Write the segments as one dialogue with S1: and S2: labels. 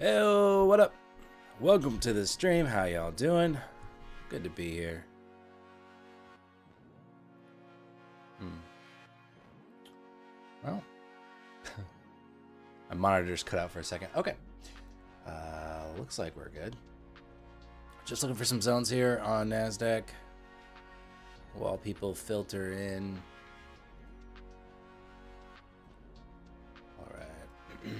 S1: Hey, what up? Welcome to the stream. How y'all doing? Good to be here. Well, my monitor's cut out for a second. Okay. Looks like we're good. Just looking for some zones here on NASDAQ while people filter in. All right.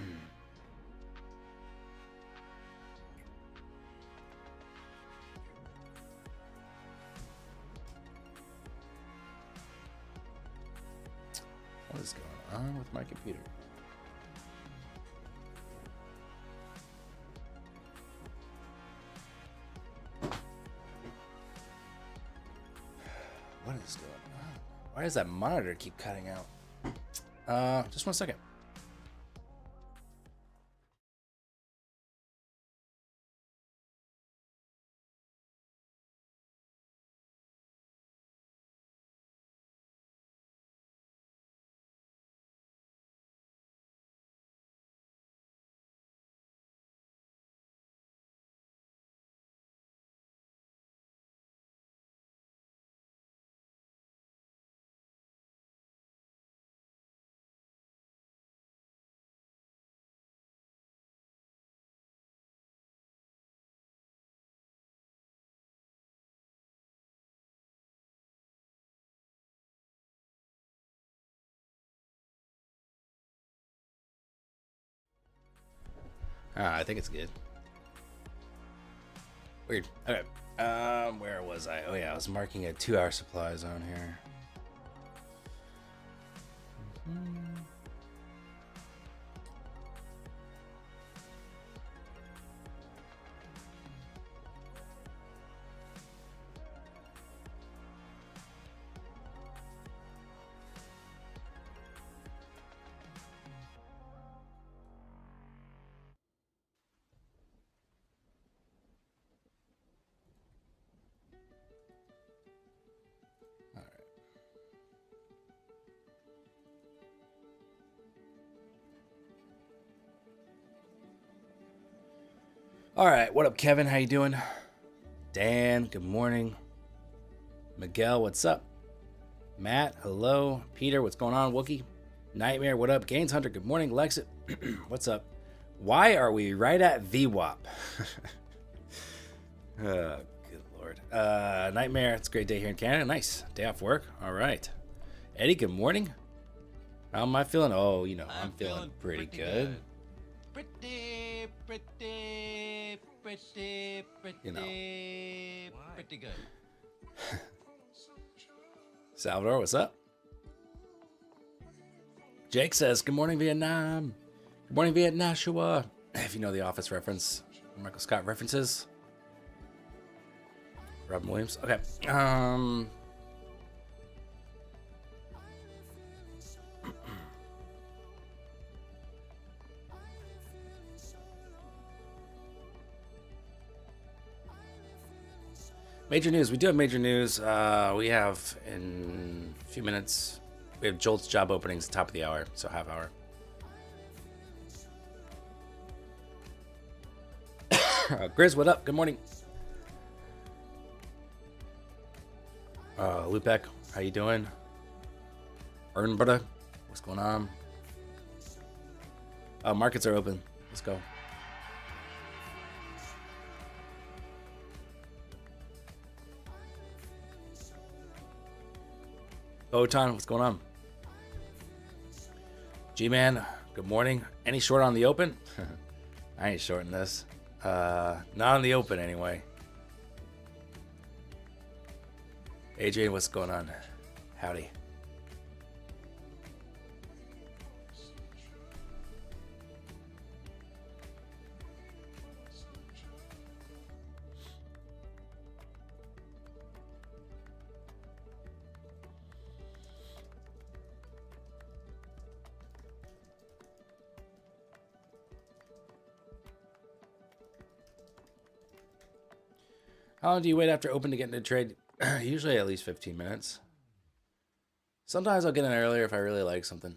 S1: What is going on with my computer? What is going on? Why does that monitor keep cutting out? Just 1 second. I think it's good. Weird. Okay. Where was I? Oh yeah, I was marking a 2-hour supply zone here. All right, what up, Kevin? How you doing? Dan, good morning. Miguel, what's up? Matt, hello. Peter, what's going on? Wookie, Nightmare, what up? Gaines Hunter, good morning. Lexit, what's up? Why are we right at VWAP? Oh, good lord. Nightmare, it's a great day here in Canada. Nice day off work. All right. Eddie, good morning. How am I feeling? Oh, you know, I'm feeling pretty good.
S2: Pretty
S1: You know.
S2: pretty good.
S1: Salvador, what's up? Jake says, good morning, Vietnam. Good morning, Vietnam. If you know the Office reference, Michael Scott references. Robin Williams. Okay. Major news. We do have major news. We have in a few minutes. We have Jolt's job openings at the top of the hour, so half hour. Grizz, what up? Good morning. Lupek, how you doing? Ernbrutta, what's going on? Markets are open. Let's go. Botan, what's going on? G-Man, good morning. Any short on the open? I ain't shorting this. Not on the open anyway. Adrian, what's going on? Howdy. How long do you wait after open to get into trade? Usually at least 15 minutes. Sometimes I'll get in earlier if I really like something.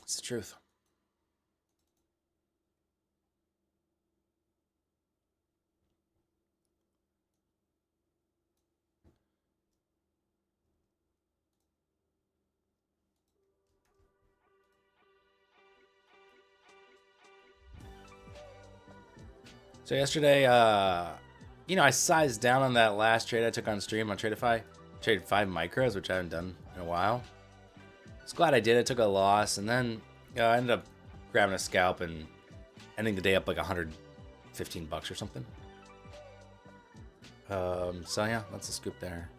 S1: It's the truth. So yesterday, I sized down on that last trade I took on stream on Tradeify. Traded 5 micros, which I haven't done in a while. I was glad I did. I took a loss, and then I ended up grabbing a scalp and ending the day up like 115 bucks or something. So yeah, that's a scoop there.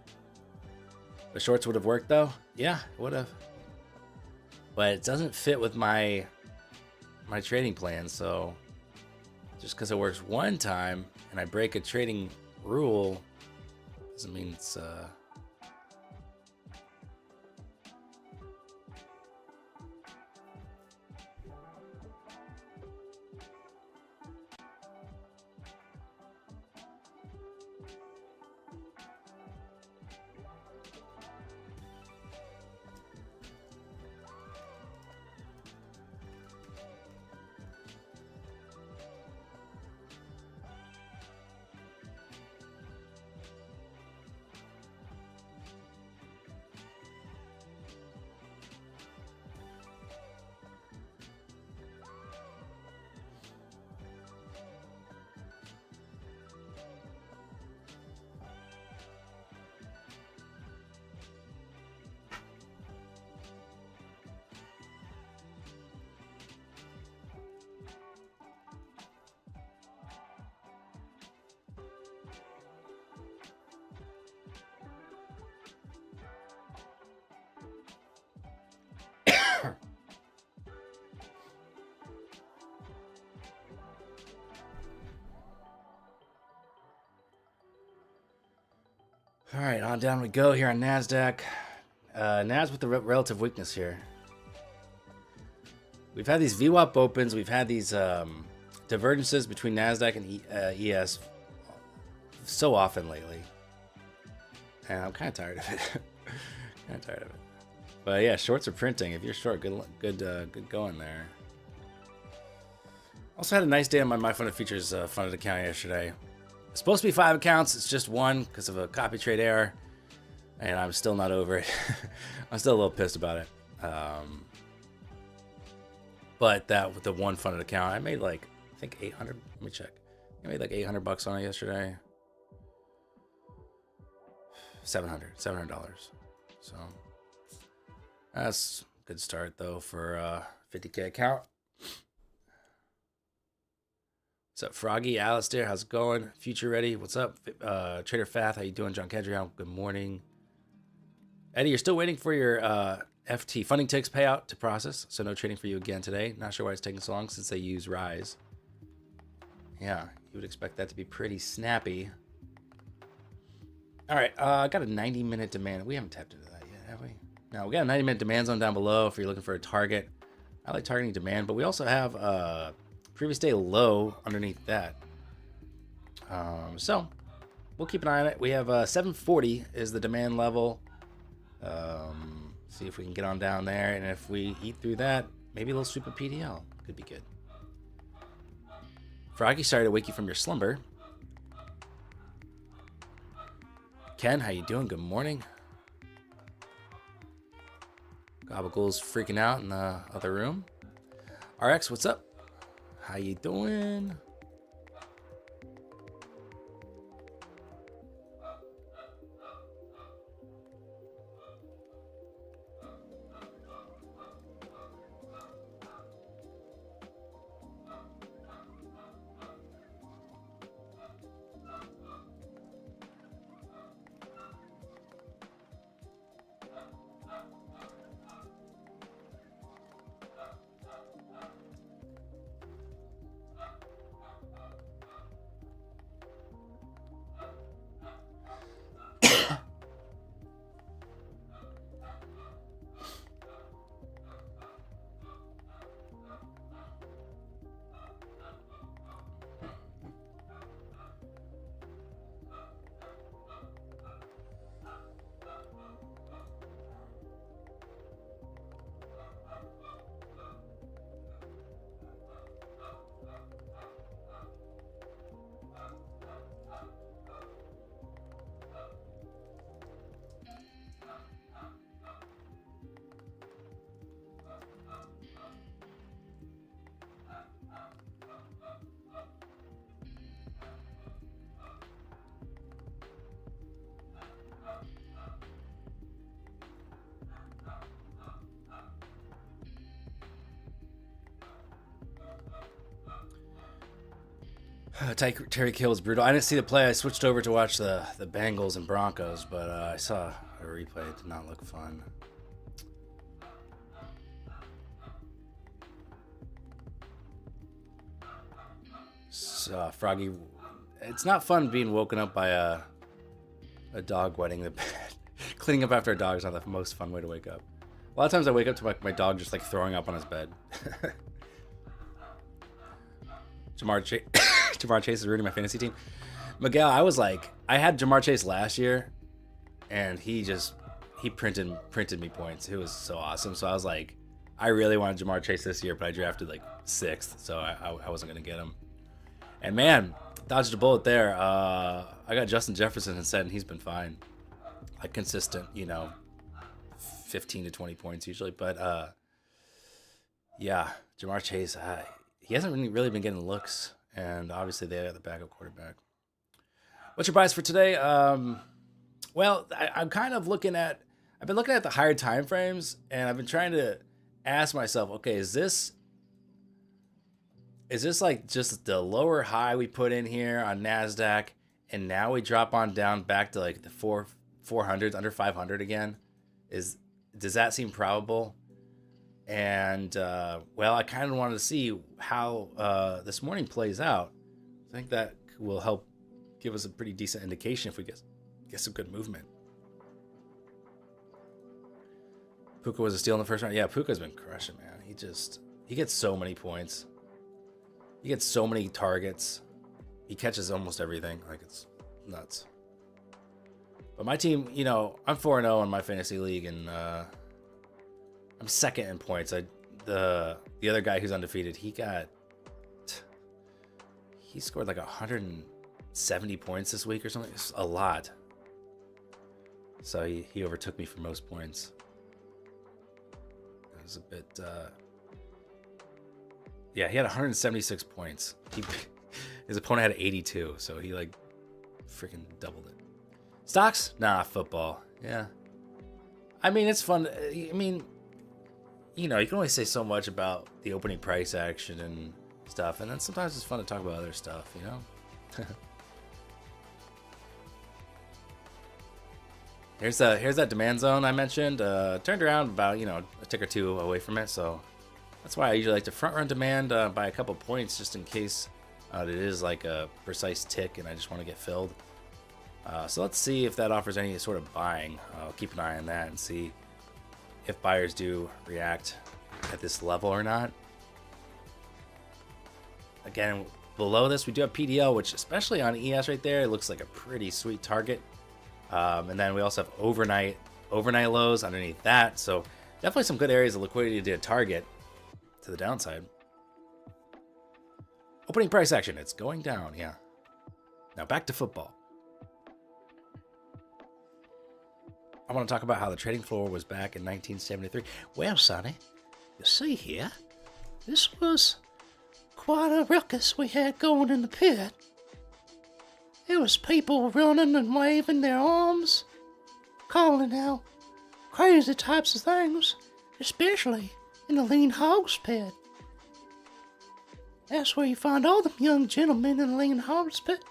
S1: The shorts would have worked though. Yeah, it would have. But it doesn't fit with my trading plan, so just because it works one time and I break a trading rule doesn't mean it's all right, on down we go here on NASDAQ. NAS with the relative weakness here. We've had these VWAP opens. We've had these divergences between NASDAQ and ES so often lately. And I'm kind of tired of it. But yeah, shorts are printing. If you're short, good going there. Also had a nice day on my Funded Features funded account yesterday. It's supposed to be 5 accounts. It's just 1 because of a copy trade error. And I'm still not over it. I'm still a little pissed about it. But that with the 1 funded account, I made like, I think 800. Let me check. I made like 800 bucks on it yesterday. $700. So that's a good start though for a 50K account. What's up, Froggy? Alistair, how's it going? Future Ready, what's up? Trader Fath, how you doing? John Kedrion, good morning. Eddie, you're still waiting for your FT funding ticks payout to process, so no trading for you again today. Not sure why it's taking so long since they use Rise. Yeah, you would expect that to be pretty snappy. All right, I got a 90-minute demand. We haven't tapped into that yet, have we? No, we got a 90-minute demand zone down below if you're looking for a target. I like targeting demand, but we also have previous day low underneath that. So we'll keep an eye on it. We have 740 is the demand level. See if we can get on down there, and if we eat through that, maybe a little sweep of PDL could be good. Froggy, sorry to wake you from your slumber. Ken, how you doing? Good morning. Gabagool's freaking out in the other room. RX, what's up? How you doing? Terry Kill was brutal. I didn't see the play. I switched over to watch the Bengals and Broncos, but I saw a replay. It did not look fun. So, Froggy, it's not fun being woken up by a dog wetting the bed. Cleaning up after a dog is not the most fun way to wake up. A lot of times I wake up to my dog just like throwing up on his bed. Jamar Chase is ruining my fantasy team. Miguel, I had Jamar Chase last year, and he printed me points. It was so awesome. So I was like, I really wanted Jamar Chase this year, but I drafted like 6th, so I wasn't gonna get him. And man, dodged a bullet there. I got Justin Jefferson instead, and he's been fine, like consistent, 15 to 20 points usually. But yeah, Jamar Chase, he hasn't really been getting looks, and obviously they got the backup quarterback. What's your bias for today? Well, I'm kind of I've been looking at the higher time frames, and I've been trying to ask myself, okay, is this like just the lower high we put in here on NASDAQ, and now we drop on down back to like the 400s, under 500 again? Does that seem probable? And well, I kind of wanted to see how this morning plays out. I think that will help give us a pretty decent indication if we get some good movement. Puka was a steal in the first round. Yeah, Puka's been crushing, man. He gets so many points. He gets so many targets. He catches almost everything. Like, it's nuts. But my team, I'm 4-0 in my fantasy league, and I'm second in points. The other guy who's undefeated, he scored like 170 points this week or something. It's a lot. So he overtook me for most points. It was a bit. Yeah, he had 176 points. His opponent had 82, so he like freaking doubled it. Stocks? Nah, football. Yeah. I mean, it's fun. I mean, you can only say so much about the opening price action and stuff, and then sometimes it's fun to talk about other stuff, Here's that demand zone I mentioned. Turned around about, a tick or two away from it, so that's why I usually like to front run demand by a couple points, just in case it is like a precise tick and I just want to get filled. So let's see if that offers any sort of buying. I'll keep an eye on that and see if buyers do react at this level or not. Again, below this we do have PDL, which especially on ES right there, it looks like a pretty sweet target. And then we also have overnight lows underneath that. So definitely some good areas of liquidity to target to the downside. Opening price action, it's going down, yeah. Now back to football. I want to talk about how the trading floor was back in 1973. Well, Sonny, you see here, this was quite a ruckus we had going in the pit. There was people running and waving their arms, calling out crazy types of things, especially in the lean hogs pit. That's where you find all the young gentlemen in the lean hogs pit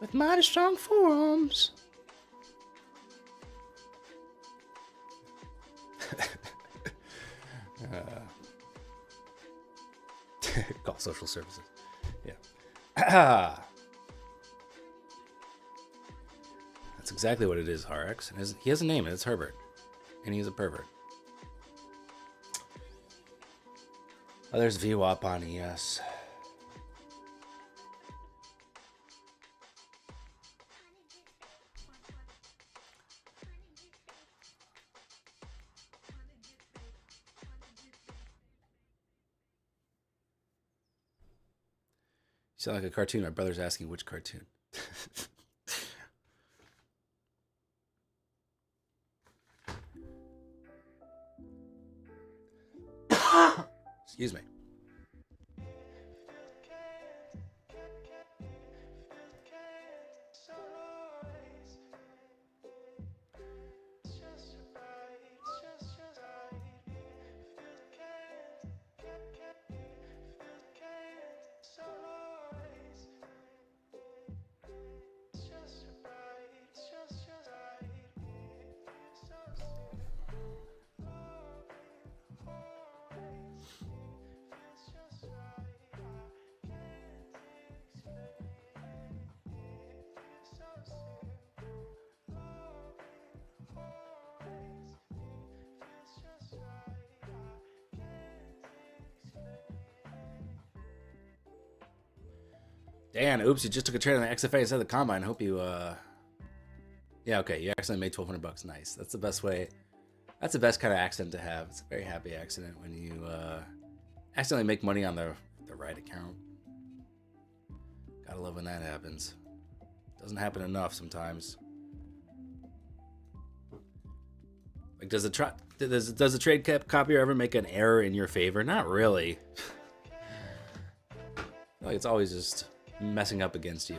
S1: with mighty strong forearms. Call social services. Yeah. That's exactly what it is, Harex. And he has a name, and it's Herbert. And he's a pervert. Oh, there's VWAP on ES. You sound like a cartoon. My brother's asking which cartoon. Excuse me. Dan, oops, you just took a trade on the XFA instead of the combine. Hope you, yeah, okay, you accidentally made $1,200. Nice. That's the best way. That's the best kind of accident to have. It's a very happy accident when you accidentally make money on the right account. Gotta love when that happens. Doesn't happen enough sometimes. Like, does the trade copier ever make an error in your favor? Not really. Like, it's always just messing up against you.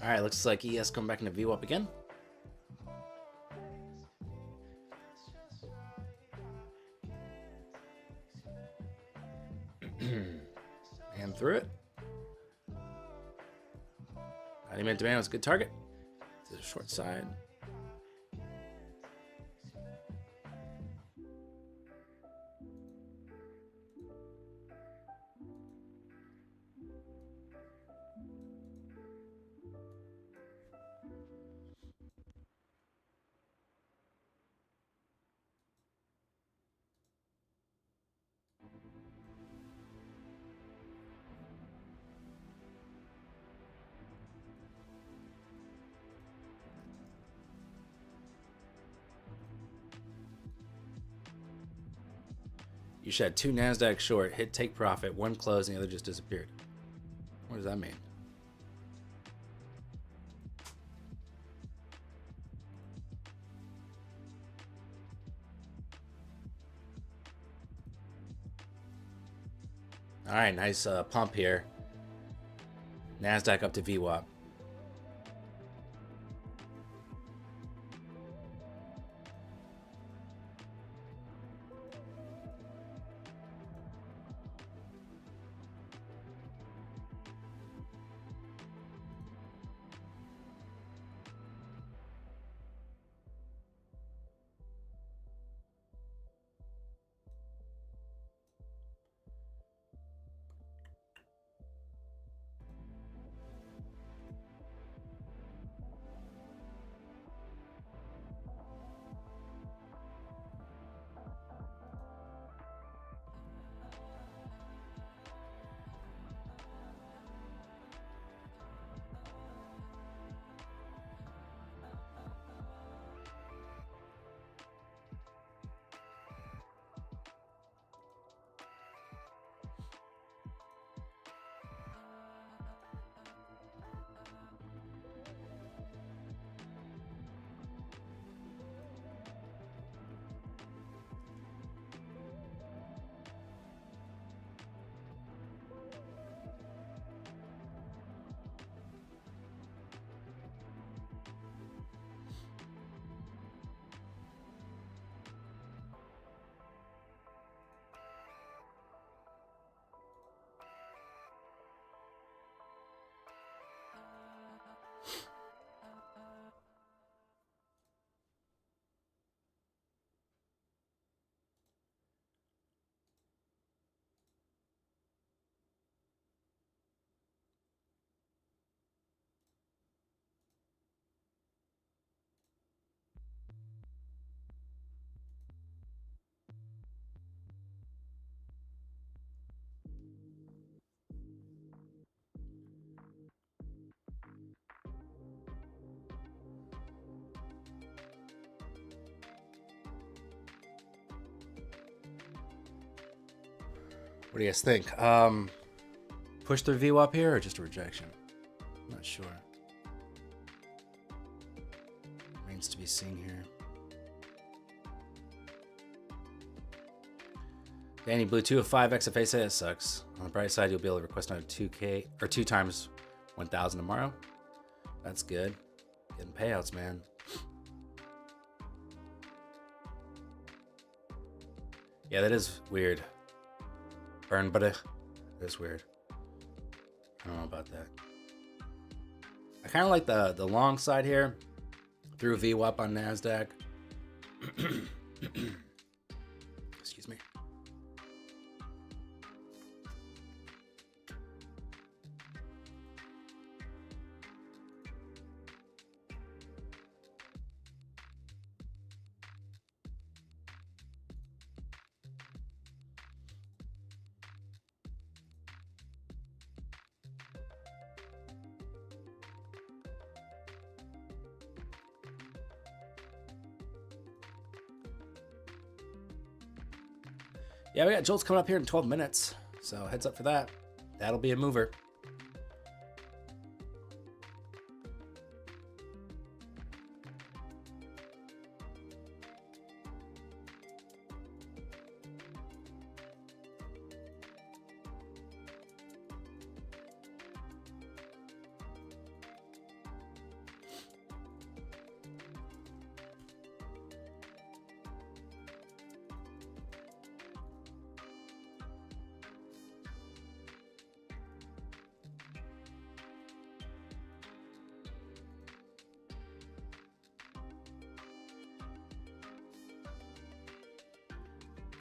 S1: All right, looks like ES coming back into VWAP again. And through it. 90-minute demand was a good target. To the short side. You should have 2 NASDAQ short, hit take profit, one close, and the other just disappeared. What does that mean? All right, nice pump here. NASDAQ up to VWAP. What do you guys think? Push through VWAP here or just a rejection? I'm not sure. Remains to be seen here. Danny Blue 2 of 5 XFA say it sucks. On the bright side, you'll be able to request another 2K or 2 times 1,000 tomorrow. That's good. Getting payouts, man. Yeah, that is weird. Burn, but it is weird. I don't know about that. I kind of like the long side here through VWAP on NASDAQ. Excuse me. Yeah, we got Jolts coming up here in 12 minutes, so heads up for that. That'll be a mover.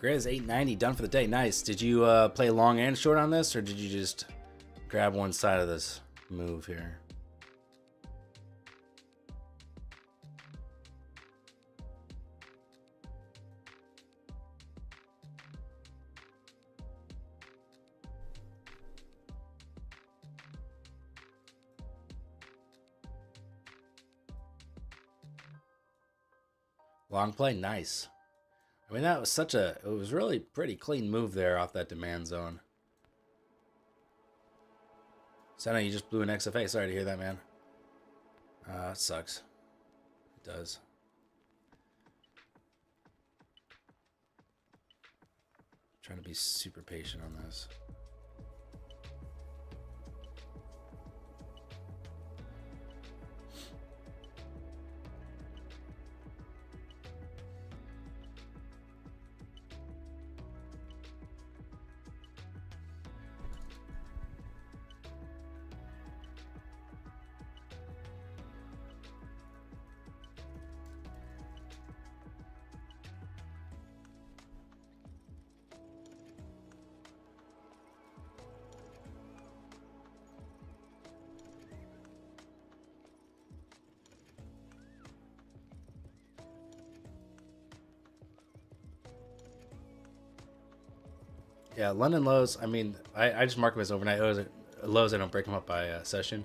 S1: Grizz 890 done for the day. Nice. Did you play long and short on this, or did you just grab one side of this move here? Long play, nice. I mean, that was it was really pretty clean move there off that demand zone. Senna, you just blew an XFA. Sorry to hear that, man. It sucks. It does. Trying to be super patient on this. Yeah, London lows. I mean, I just mark them as overnight lows. I don't break them up by session.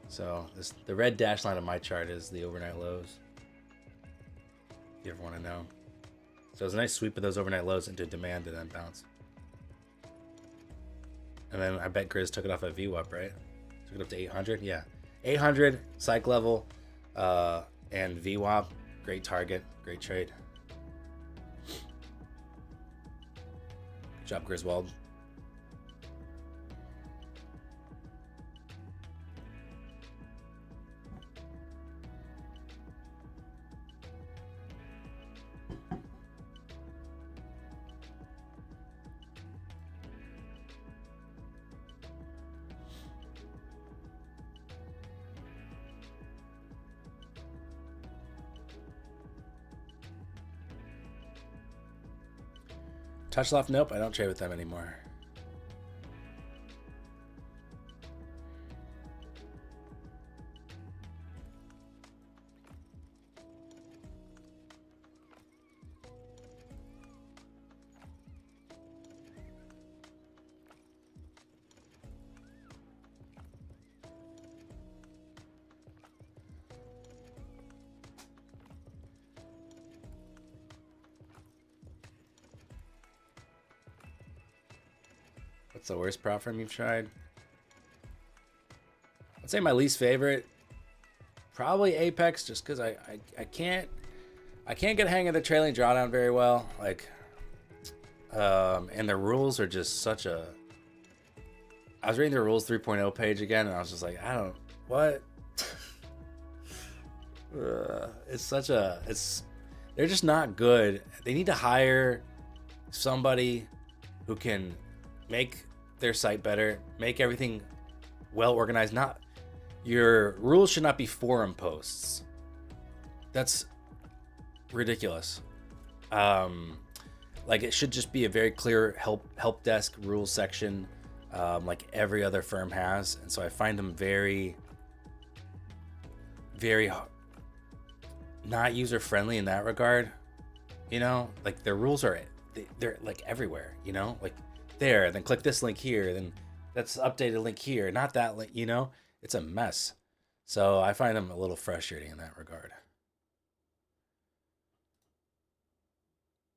S1: So the red dash line on my chart is the overnight lows. If you ever want to know. So it's a nice sweep of those overnight lows into demand and then bounce. And then I bet Grizz took it off at VWAP, right? Took it up to 800. Yeah, 800 psych level, and VWAP. Great target. Great trade. Good job, Griswold. Touch left? Nope, I don't trade with them anymore. What's the worst prop firm you've tried? I'd say my least favorite, probably Apex, just because I can't get a hang of the trailing drawdown very well. Like, and the rules are just such a. I was reading the rules 3.0 page again, and I was just like, I don't what. It's such a. They're just not good. They need to hire somebody who can make their site better, make everything well organized. Not your rules should not be forum posts. That's ridiculous. Like it should just be a very clear help desk rules section, like every other firm has. And so I find them very not user friendly in that regard. You know, like their rules are they're like everywhere. You know, like there, then click this link here, then that's updated link here, not that link. You know, it's a mess. So I find them a little frustrating in that regard.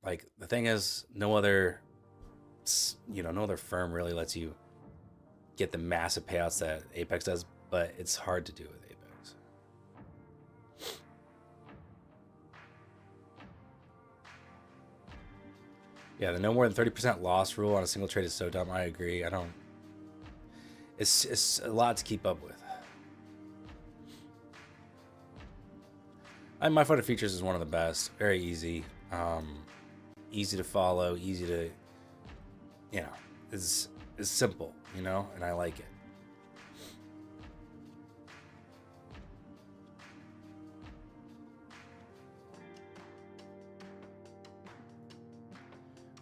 S1: Like the thing is, no other firm really lets you get the massive payouts that Apex does, but it's hard to do with Apex. Yeah, the no more than 30% loss rule on a single trade is so dumb. I agree. It's a lot to keep up with. My photo features is one of the best. Very easy. Easy to follow, easy to, is simple, and I like it.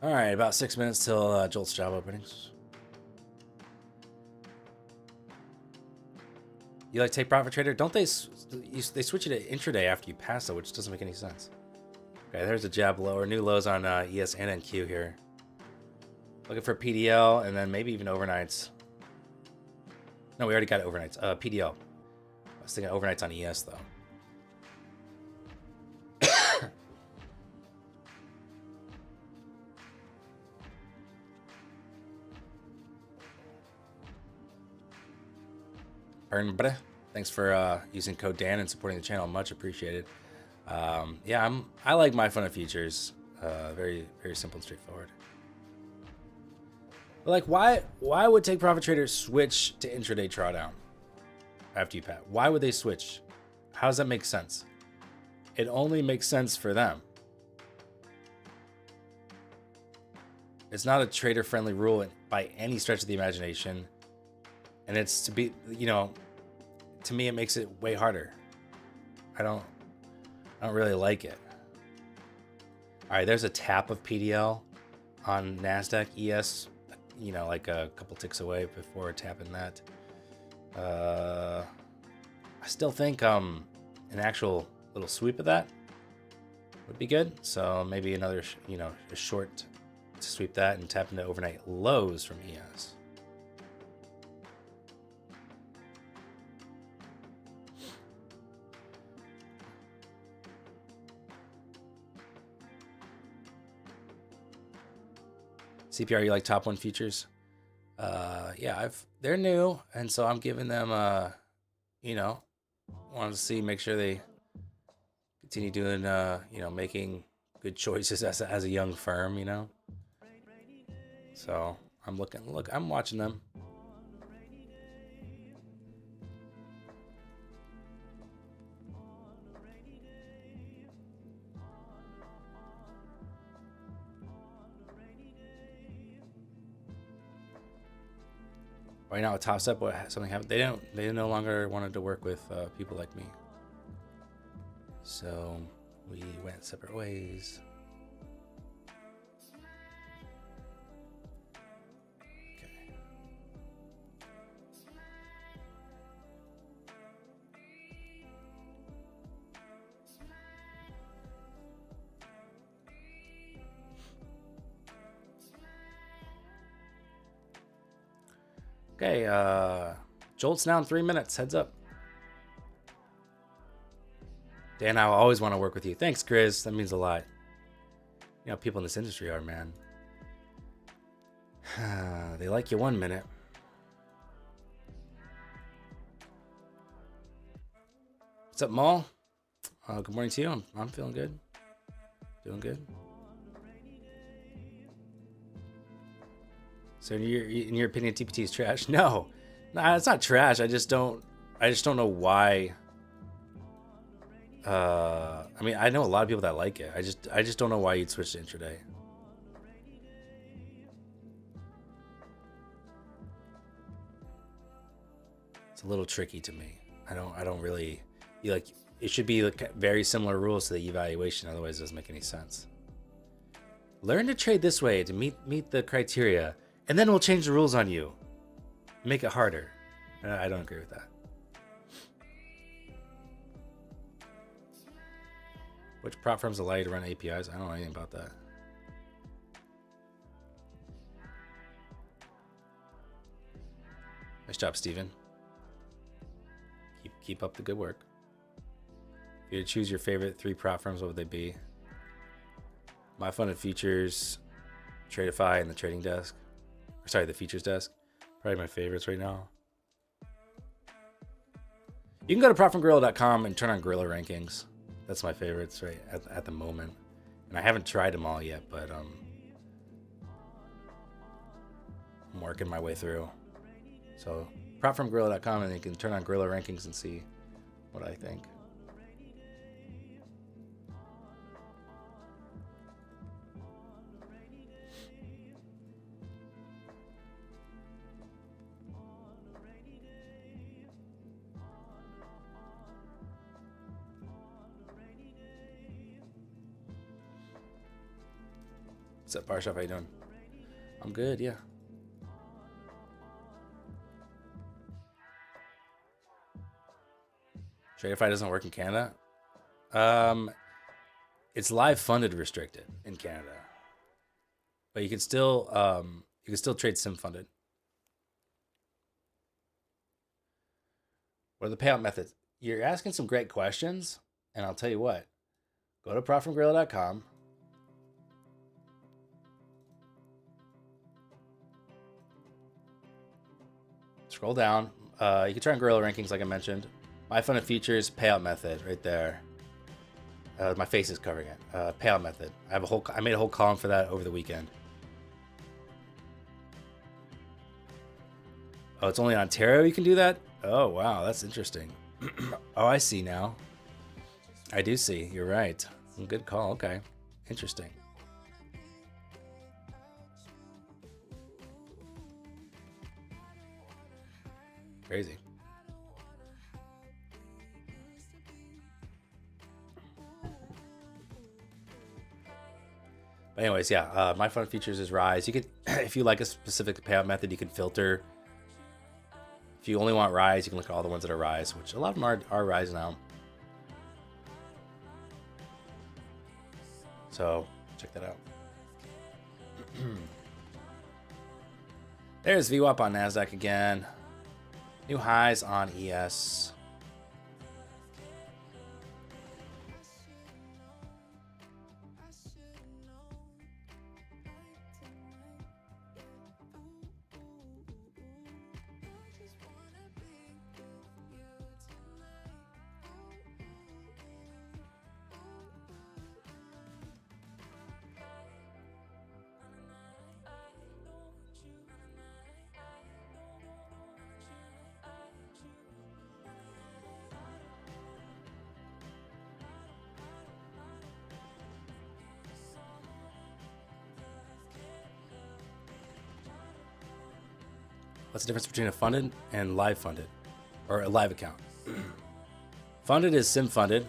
S1: All right, about 6 minutes till Jolt's job openings. You like take profit trader? Don't they switch it to intraday after you pass it, which doesn't make any sense. Okay, there's a jab lower. New lows on ES and NQ here. Looking for PDL and then maybe even overnights. No, we already got overnights. PDL. I was thinking overnights on ES though. Thanks for using code Dan and supporting the channel. Much appreciated. Yeah, I like my fun of futures. Very, very simple and straightforward. But like, why would take profit traders switch to intraday drawdown after you pat? Why would they switch? How does that make sense? It only makes sense for them. It's not a trader friendly rule by any stretch of the imagination. And it's to be, to me, it makes it way harder. I don't really like it. All right, there's a tap of PDL on NASDAQ ES, like a couple ticks away before tapping that. I still think an actual little sweep of that would be good. So maybe another, a short to sweep that and tap into overnight lows from ES. CPR, you like top one futures? Yeah, they're new, and so I'm giving them wanted to make sure they continue doing making good choices as a young firm, So I'm I'm watching them. Right now, at Top Step, something happened. They no longer wanted to work with people like me. So we went separate ways. Okay, Jolt's now in 3 minutes. Heads up. Dan, I always want to work with you. Thanks, Grizz. That means a lot. People in this industry are, man. They like you 1 minute. What's up, Maul? Good morning to you. I'm feeling good. Doing good. So in your opinion, TPT is trash? No, it's not trash. I just don't know why. I mean, I know a lot of people that like it. I just don't know why you'd switch to intraday. It's a little tricky to me. I don't really. It should be like very similar rules to the evaluation. Otherwise, it doesn't make any sense. Learn to trade this way to meet the criteria, and then we'll change the rules on you. Make it harder. I don't agree with that. Which prop firms allow you to run APIs? I don't know anything about that. Nice job, Steven. Keep up the good work. If you had to choose your favorite 3 prop firms, what would they be? My Funded Futures, Tradeify, and the Trading Desk. Sorry, the Features Desk. Probably my favorites right now. You can go to propfromgorilla.com and turn on Gorilla Rankings. That's my favorites right at the moment. And I haven't tried them all yet, but I'm working my way through. So propfromgorilla.com, and you can turn on Gorilla Rankings and see what I think. What's up, Barshop? How you doing? I'm good, yeah. Tradeify doesn't work in Canada. It's live funded restricted in Canada, but you can still trade sim funded. What are the payout methods? You're asking some great questions, and I'll tell you what. Go to propfromgorilla.com. Scroll down. You can try on Gorilla Rankings, like I mentioned. My Funded Features, payout method, right there. My face is covering it. Payout method. I made a whole column for that over the weekend. Oh, it's only in Ontario you can do that? Oh, wow, that's interesting. Oh, I see now. I do see. You're right. Good call. Okay, interesting. Crazy. But anyways, yeah, My Fun Features is Rise. You could, if you like a specific payout method, you can filter. If you only want Rise, you can look at all the ones that are Rise, which a lot of them are Rise now. So check that out. There's VWAP on NASDAQ again. New highs on ES. What's the difference between a funded and live funded, or a live account? Funded is sim funded,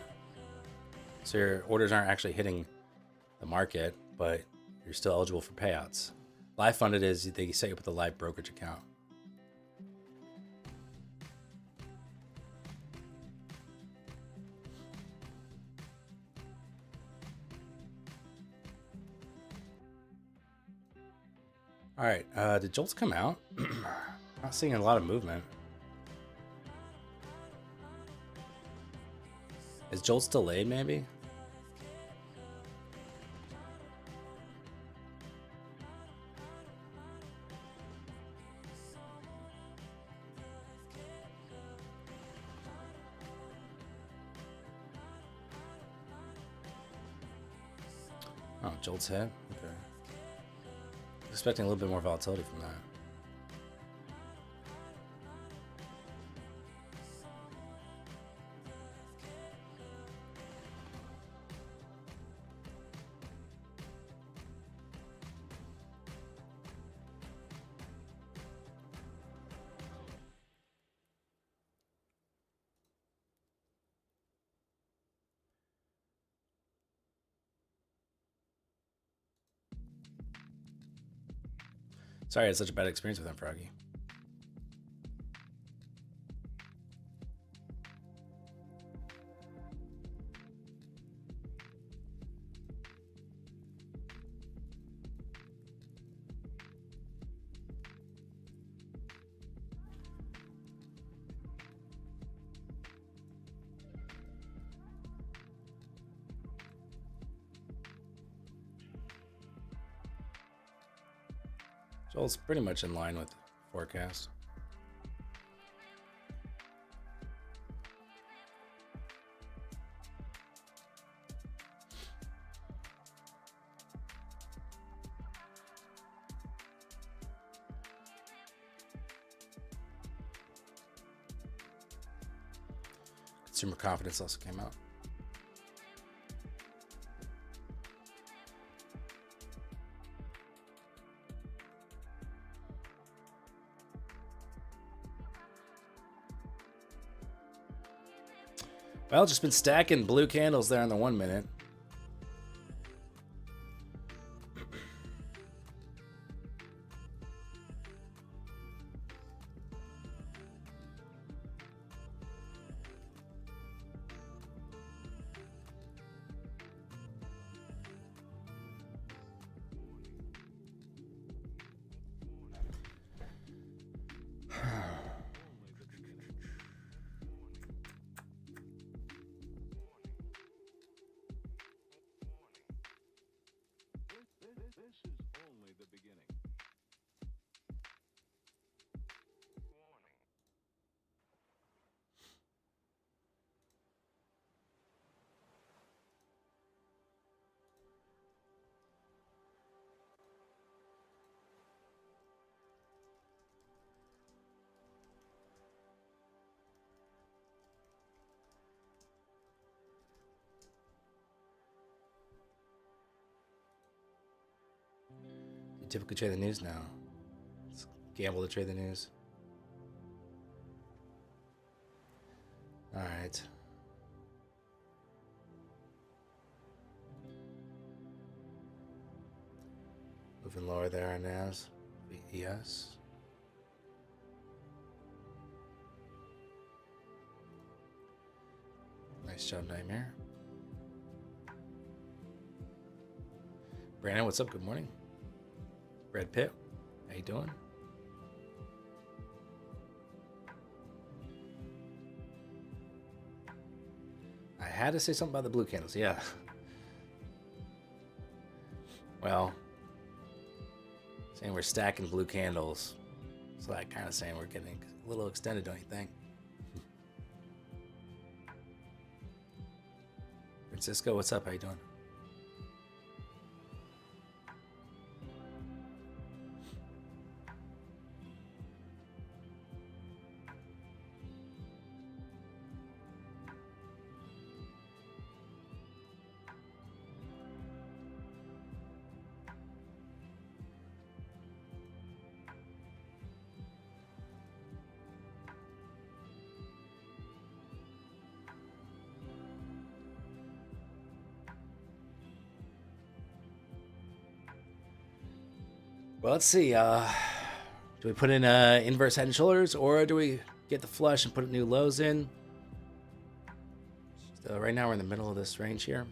S1: so your orders aren't actually hitting the market, but you're still eligible for payouts. Live funded is they set you up with a live brokerage account. All right, did Jolts come out? Not seeing a lot of movement. Is Jolts delayed, maybe? Oh, Jolt's head? Okay. Expecting a little bit more volatility from that. Sorry I had such a bad experience with him, Froggy. Joel's pretty much in line with forecast. Consumer confidence also came out. Well, just been stacking blue candles there in the 1 minute. You typically trade the news now. It's gamble to trade the news. All right. Moving lower there on NAS. VES. Nice job, Nightmare. Brandon, what's up? Good morning. Brad Pitt, how you doing? I had to say something about the blue candles, yeah. Well, saying we're stacking blue candles, so that kind of saying we're getting a little extended, don't you think? Francisco, what's up? How you doing? Well, let's see. Do we put in inverse head and shoulders, or do we get the flush and put new lows in? So right now we're in the middle of this range here.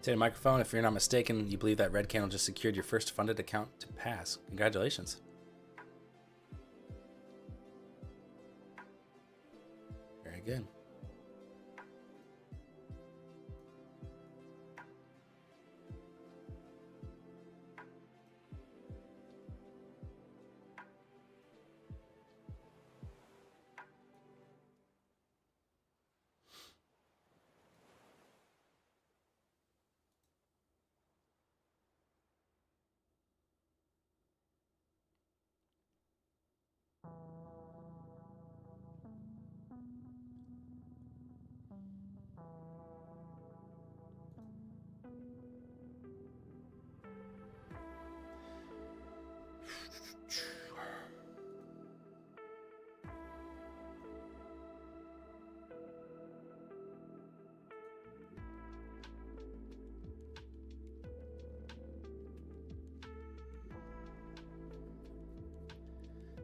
S1: Activate microphone. If you're not mistaken, you believe that red candle just secured your first funded account to pass. Congratulations. Very good.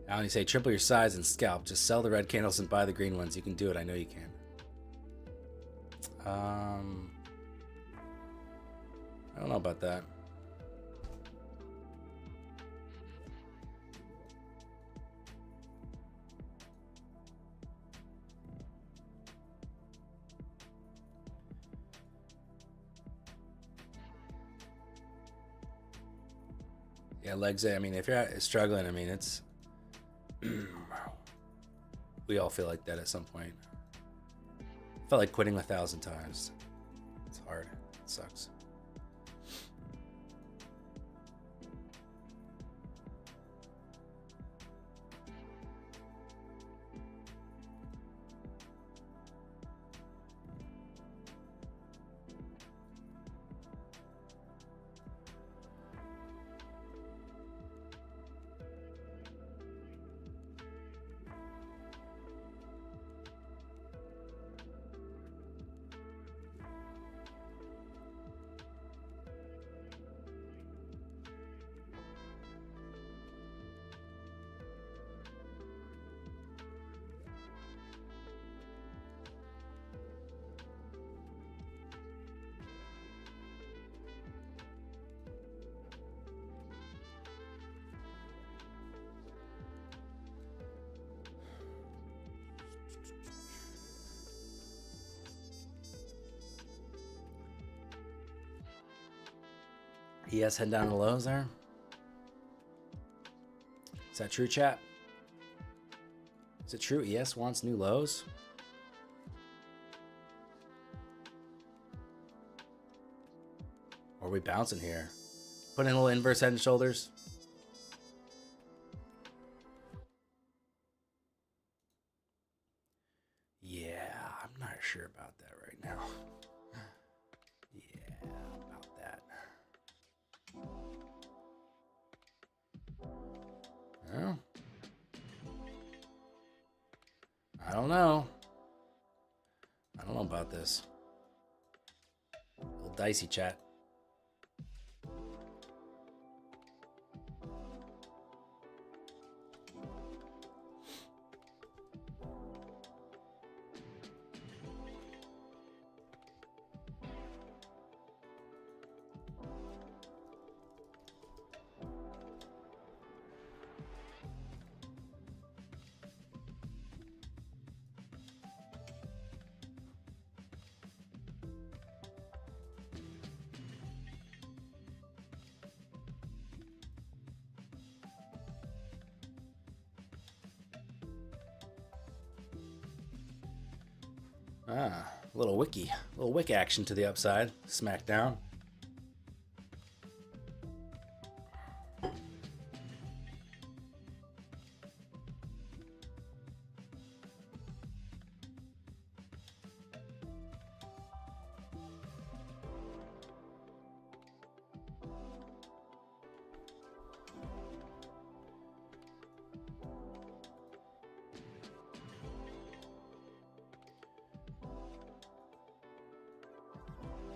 S1: Alan, you say triple your size and scalp. Just sell the red candles and buy the green ones. You can do it. I know you can. I don't know about that. Yeah, legs. I mean, if you're struggling, I mean, it's. We all feel like that at some point. Felt like quitting 1,000 times. It's hard. It sucks. ES head down to lows there. Is that true, chat? Is it true ES wants new lows? Or are we bouncing here? Put in a little inverse head and shoulders. Yeah, I'm not sure about that right now. Yeah, about that. Well, I don't know. I don't know about this. A little dicey, chat. Ah, a little wick action to the upside. Smack down.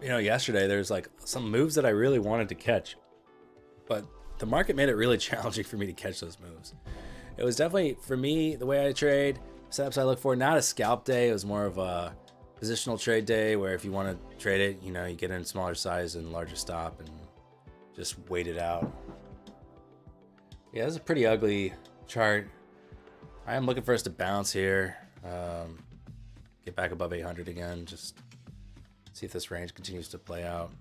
S1: You know, yesterday there's like some moves that I really wanted to catch, but the market made it really challenging for me to catch those moves. It was definitely, for me, the way I trade, setups I look for, not a scalp day. It was more of a positional trade day where if you want to trade it, you get in smaller size and larger stop and just wait it out. Yeah, this is a pretty ugly chart. I am looking for us to bounce here. Get back above 800 again. Just see if this range continues to play out.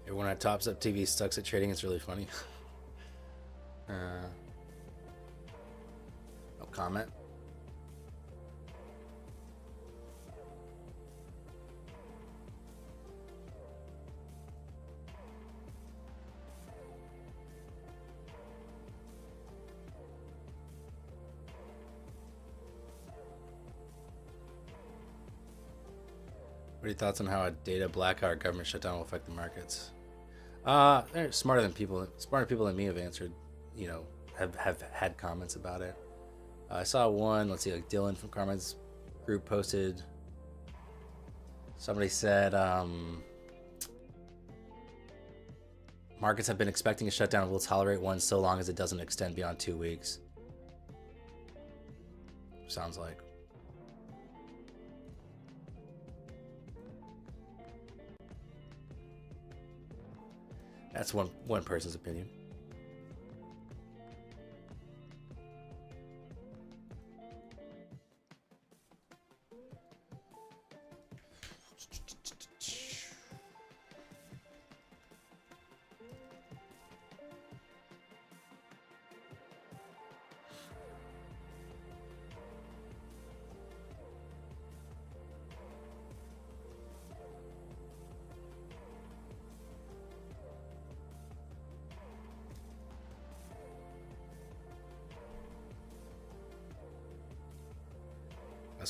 S1: Everyone at Tops Up TV sucks at trading. It's really funny. No comment. What are your thoughts on how a data blackout government shutdown will affect the markets? They're smarter people than me have answered, have had comments about it. I saw one, let's see, like Dylan from Carmen's group posted, somebody said, markets have been expecting a shutdown and will tolerate one so long as it doesn't extend beyond 2 weeks. Sounds like. That's one person's opinion.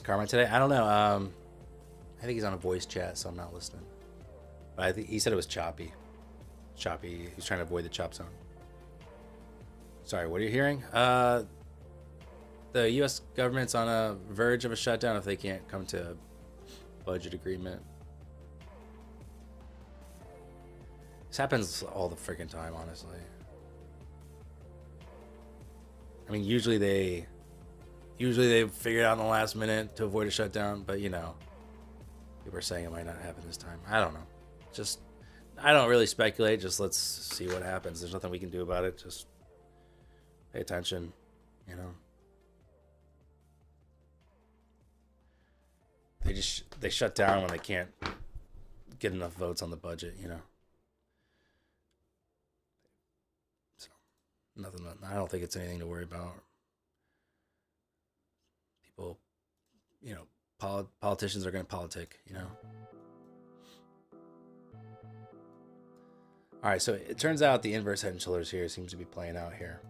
S1: Carmen today? I don't know. I think he's on a voice chat, so I'm not listening. But I think he said it was choppy. Choppy. He's trying to avoid the chop zone. Sorry, what are you hearing? The U.S. government's on a verge of a shutdown if they can't come to a budget agreement. This happens all the freaking time, honestly. I mean, usually they figure it out in the last minute to avoid a shutdown, but people are saying it might not happen this time. I don't know. I don't really speculate. Just let's see what happens. There's nothing we can do about it. Just pay attention, They shut down when they can't get enough votes on the budget, So nothing. I don't think it's anything to worry about. People, politicians are going to politic, All right, so it turns out the inverse head and shoulders here seems to be playing out here.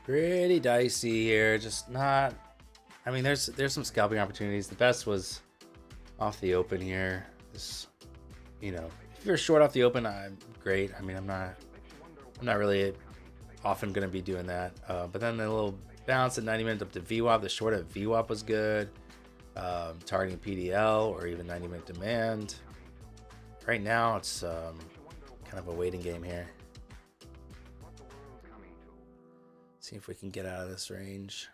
S1: Pretty dicey here. Just not. I mean, there's some scalping opportunities. The best was off the open here. This, you know, if you're short off the open, I'm great. I mean, I'm not really often going to be doing that. But then the little bounce at 90 minutes up to VWAP. The short at VWAP was good. Targeting PDL or even 90-minute demand. Right now, it's kind of a waiting game here. See if we can get out of this range.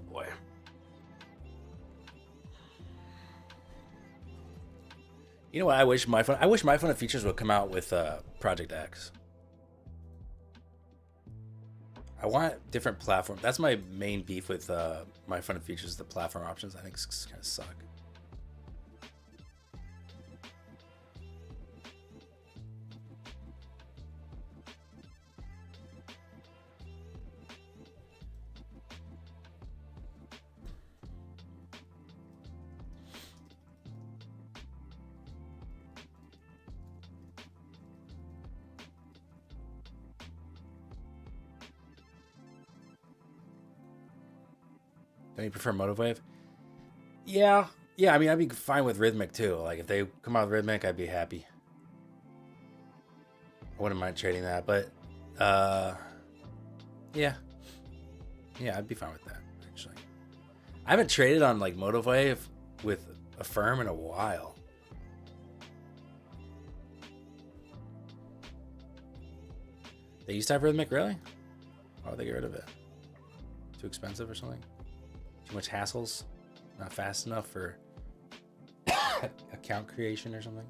S1: Boy. You know what? I wish my phone features would come out with Project X. I want different platform. That's my main beef with my phone features. The platform options I think kind of suck. Don't you prefer Motivwave? Yeah. I mean, I'd be fine with Rhythmic too. Like if they come out with Rhythmic, I'd be happy. I wouldn't mind trading that, but yeah, I'd be fine with that actually. I haven't traded on like Motivwave with a firm in a while. They used to have Rhythmic, really? Why would they get rid of it? Too expensive or something? Too much hassles? Not fast enough for account creation or something?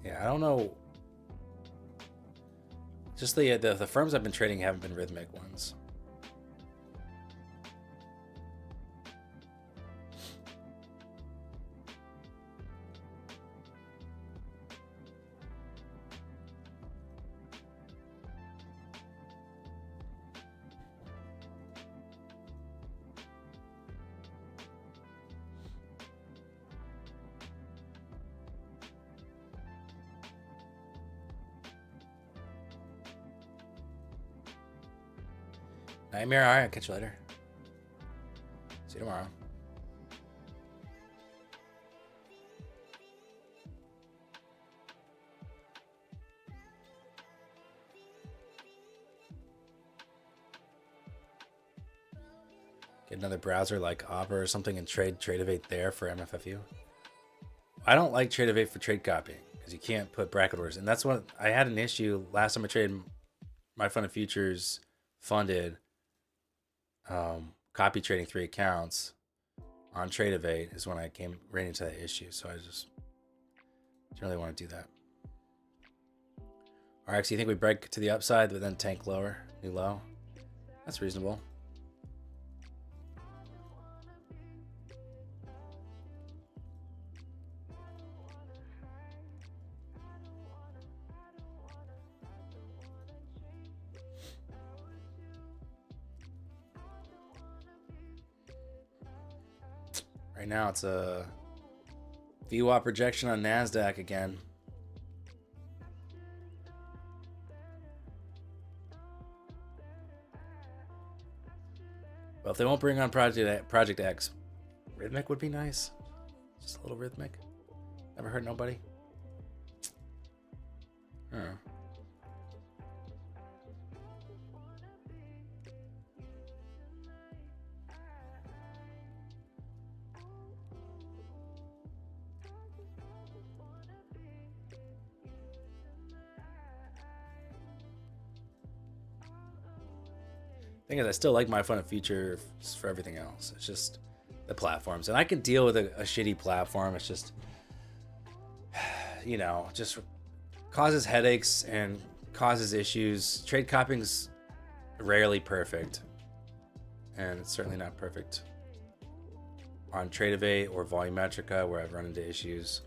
S1: Yeah, I don't know. Just the firms I've been trading haven't been Rhythmic ones. Nightmare, alright, catch you later. See you tomorrow. Get another browser like Opera or something and trade Tradeovate there for MFFU. I don't like Tradeovate for trade copying because you can't put bracket orders. And that's what I had an issue last time I traded my fund of futures funded. Copy trading 3 accounts on Tradeovate is when I ran into that issue. So I just didn't really want to do that. RX, you think we break to the upside but then tank lower, new low? That's reasonable. Right now it's a VWAP projection on NASDAQ again. Well, if they won't bring on Project X, Rhythmic would be nice. Just a little Rhythmic. Never hurt nobody. I don't know. Thing is, I still like my fund of futures for everything else. It's just the platforms, and I can deal with a shitty platform. It's just you know, just causes headaches and causes issues. Trade copying's rarely perfect, and it's certainly not perfect on Tradeovate or Volumetrica, where I've run into issues.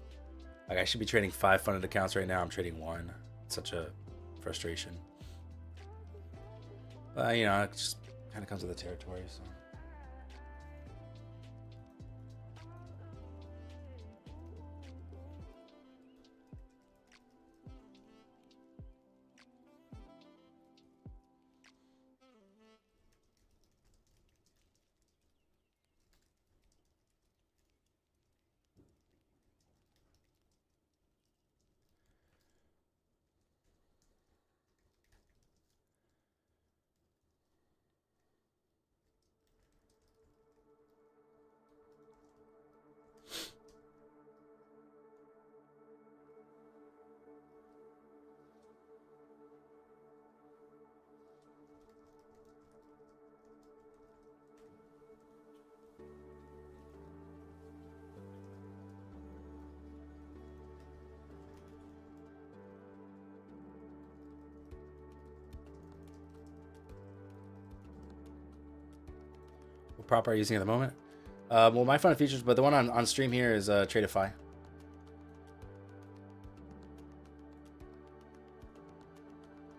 S1: Like, I should be trading 5 funded accounts right now. I'm trading 1. It's such a frustration. But, you know, it just kind of comes with the territory, so. What prop are you using at the moment? Well, my fund features, but the one on stream here is Tradeify.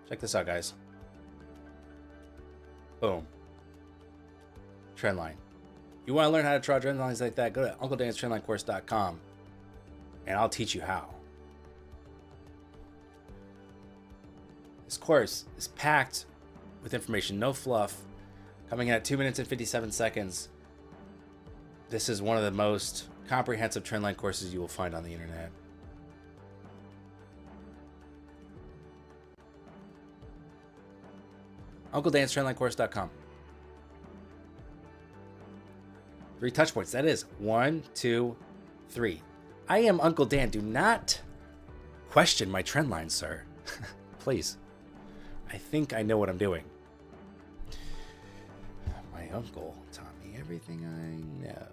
S1: Check this out, guys. Boom. Trendline. You want to learn how to draw trend lines like that? Go to UncleDansTrendlineCourse.com and I'll teach you how. This course is packed with information, no fluff. Coming in at 2 minutes and 57 seconds. This is one of the most comprehensive trendline courses you will find on the internet. UncleDansTrendlineCourse.com. 3 touch points. That is 1, 2, 3. I am Uncle Dan. Do not question my trend line, sir. Please. I think I know what I'm doing. My uncle taught me everything I know.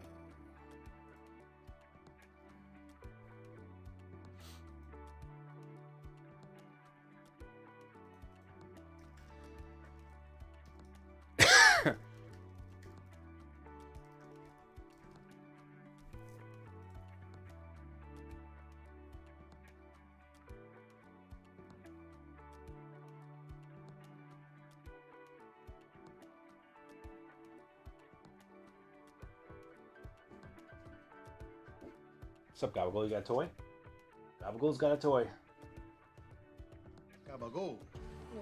S1: What's up, Gabagool? You got a toy? Gabagool's got a toy.
S3: Gabagool,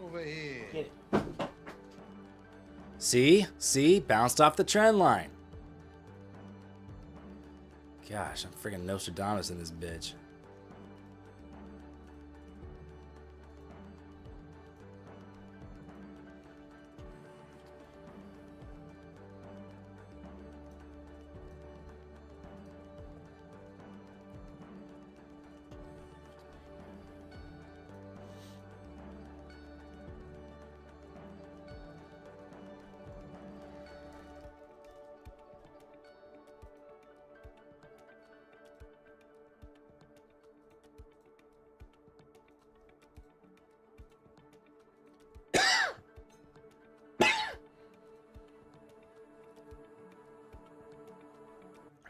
S3: over here.
S1: Get it. See? Bounced off the trend line. Gosh, I'm freaking Nostradamus in this bitch.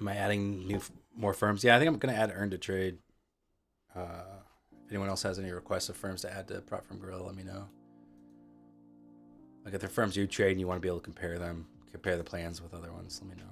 S1: Am I adding more firms? Yeah, I think I'm going to add Earn to Trade. If anyone else has any requests of firms to add to Prop Firm Gorilla, let me know. Like if they're firms you trade and you want to be able to compare them, compare the plans with other ones, let me know.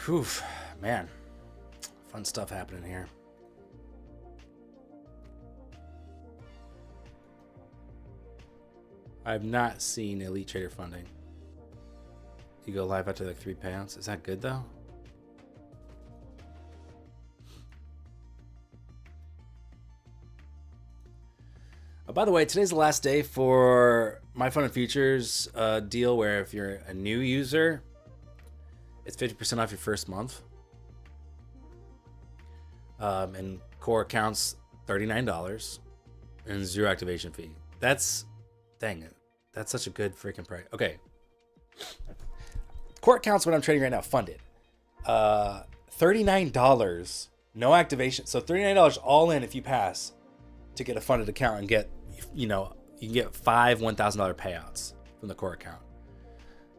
S1: Whew, man. Fun stuff happening here. I've not seen Elite Trader funding. You go live after like 3 payouts. Is that good though? By the way, today's the last day for My Fun and Futures deal where if you're a new user, it's 50% off your first month. And core accounts, $39 and 0 activation fee. That's, dang it. That's such a good freaking price. Okay. Core accounts, what I'm trading right now, funded. $39, no activation. So $39 all in if you pass to get a funded account and get, you know, you can get 5 $1,000 payouts from the core account.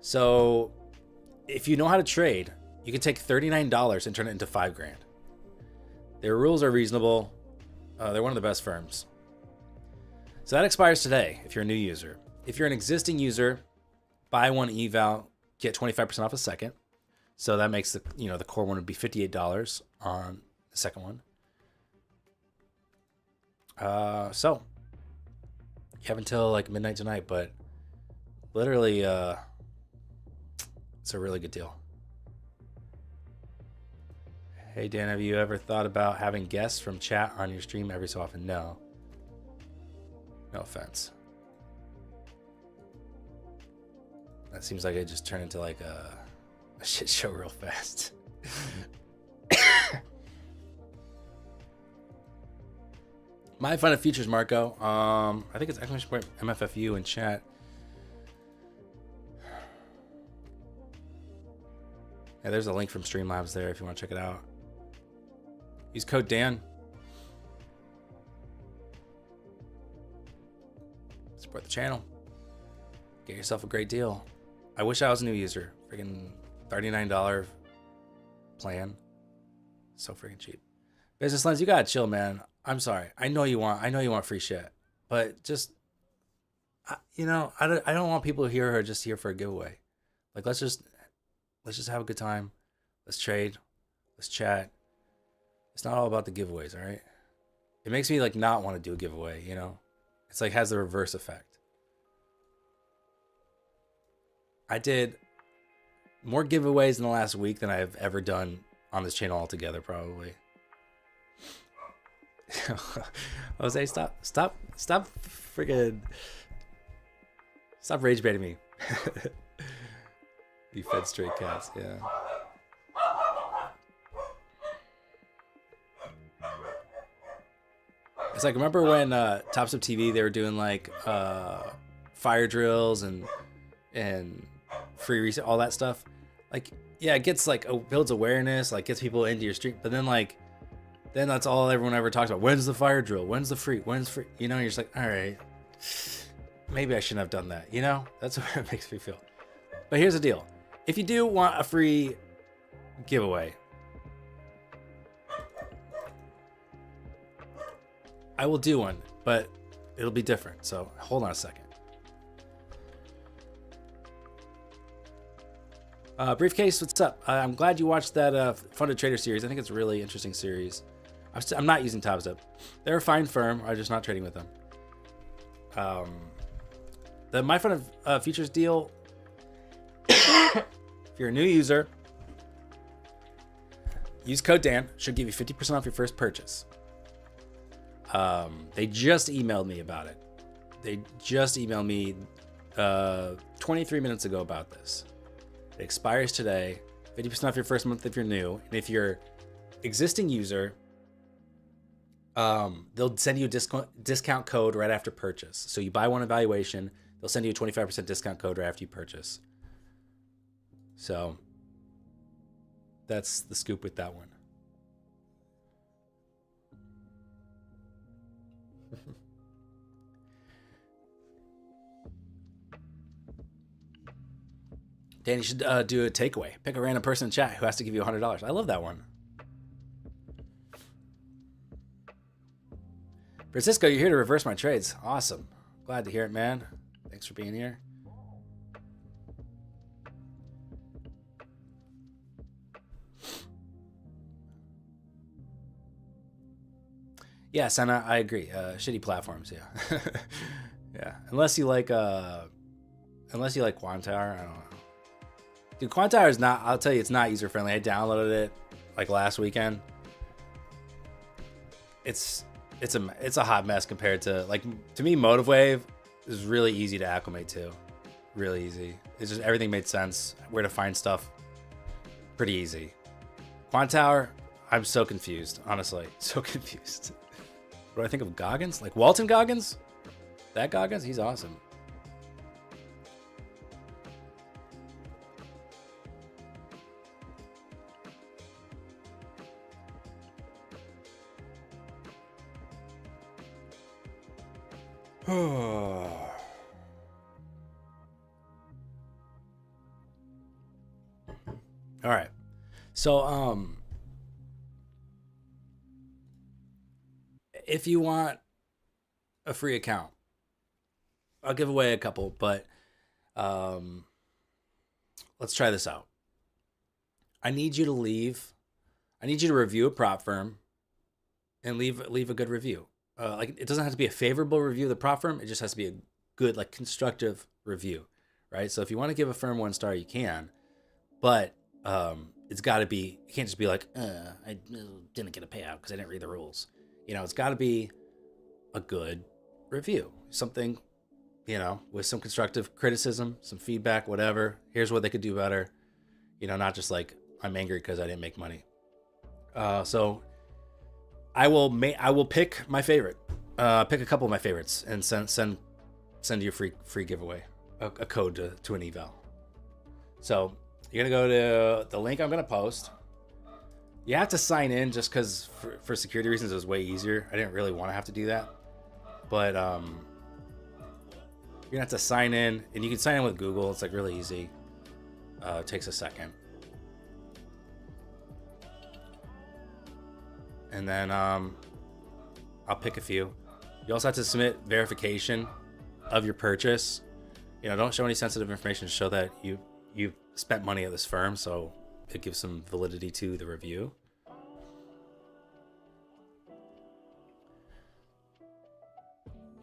S1: So if you know how to trade, you can take $39 and turn it into $5,000. Their rules are reasonable. They're one of the best firms. So that expires today if you're a new user. If you're an existing user, buy one eval, get 25% off a second. So that makes the, you know, the core one would be $58 on the second one. So you have until like midnight tonight, but literally, it's a really good deal. Hey Dan, have you ever thought about having guests from chat on your stream every so often? No. No offense. That seems like it just turned into like a shit show real fast. My Fun and Futures, Marco. I think it's exclamation point MFFU in chat. Yeah, there's a link from Streamlabs there if you want to check it out. Use code Dan. Support the channel. Get yourself a great deal. I wish I was a new user. Freaking $39 plan. So freaking cheap. Business Lens, you gotta chill, man. I'm sorry. I know you want free shit, but just, you know, I don't want people here who are just here for a giveaway. Like, let's just have a good time. Let's trade. Let's chat. It's not all about the giveaways, all right? It makes me like not want to do a giveaway, you know? It's like has the reverse effect. I did more giveaways in the last week than I've ever done on this channel altogether, probably. Jose, stop freaking stop rage baiting me. You fed stray cats, yeah. It's like, remember when Tops Up TV, they were doing like fire drills and free reset, all that stuff. Like, yeah, it gets like builds awareness, like gets people into your stream, but then like then that's all everyone ever talks about. When's the fire drill? When's the free? When's free? You know, you're just like, all right, maybe I shouldn't have done that. You know, that's what it makes me feel. But here's the deal: if you do want a free giveaway, I will do one, but it'll be different. So hold on a second. Briefcase, what's up? I'm glad you watched that Funded Trader series. I think it's a really interesting series. I'm not using TopStep. They're a fine firm. I'm just not trading with them. The My Fun of Futures deal, if you're a new user, use code Dan. Should give you 50% off your first purchase. They just emailed me about it. They just emailed me 23 minutes ago about this. It expires today. 50% off your first month if you're new. And if you're existing user, they'll send you a discount code right after purchase. So you buy one evaluation, they'll send you a 25% discount code right after you purchase. So that's the scoop with that one. Dan, you should do a takeaway. Pick a random person in chat who has to give you $100. I love that one. Francisco, you're here to reverse my trades. Awesome. Glad to hear it, man. Thanks for being here. Yeah, Senna, I agree. Shitty platforms, yeah. Yeah. Unless you like Quantower, I don't know. Dude, Quantower is not, I'll tell you, it's not user friendly. I downloaded it like last weekend. It's a hot mess compared to, like, to me, Motivewave is really easy to acclimate to. Really easy. It's just everything made sense. Where to find stuff, pretty easy. Quantower, I'm so confused, honestly. So confused. What do I think of Goggins? Like Walton Goggins? That Goggins? He's awesome. All right. So, if you want a free account, I'll give away a couple, but let's try this out. I need you to review a prop firm and leave a good review. Like, it doesn't have to be a favorable review of the prop firm. It just has to be a good, like, constructive review, right? So if you want to give a firm 1 star, you can, but it's got to be, you can't just be like, I didn't get a payout because I didn't read the rules. It's got to be a good review, something, with some constructive criticism, some feedback, whatever. Here's what they could do better. Not just like, I'm angry because I didn't make money. So I will pick my favorite, pick a couple of my favorites, and send you a free giveaway, a code to an eval. So you're gonna go to the link I'm gonna post. You have to sign in just because for security reasons it was way easier. I didn't really want to have to do that, but you're gonna have to sign in, and you can sign in with Google. It's like really easy. It takes a second. And then I'll pick a few. You also have to submit verification of your purchase. Don't show any sensitive information. Show that you spent money at this firm, so it gives some validity to the review.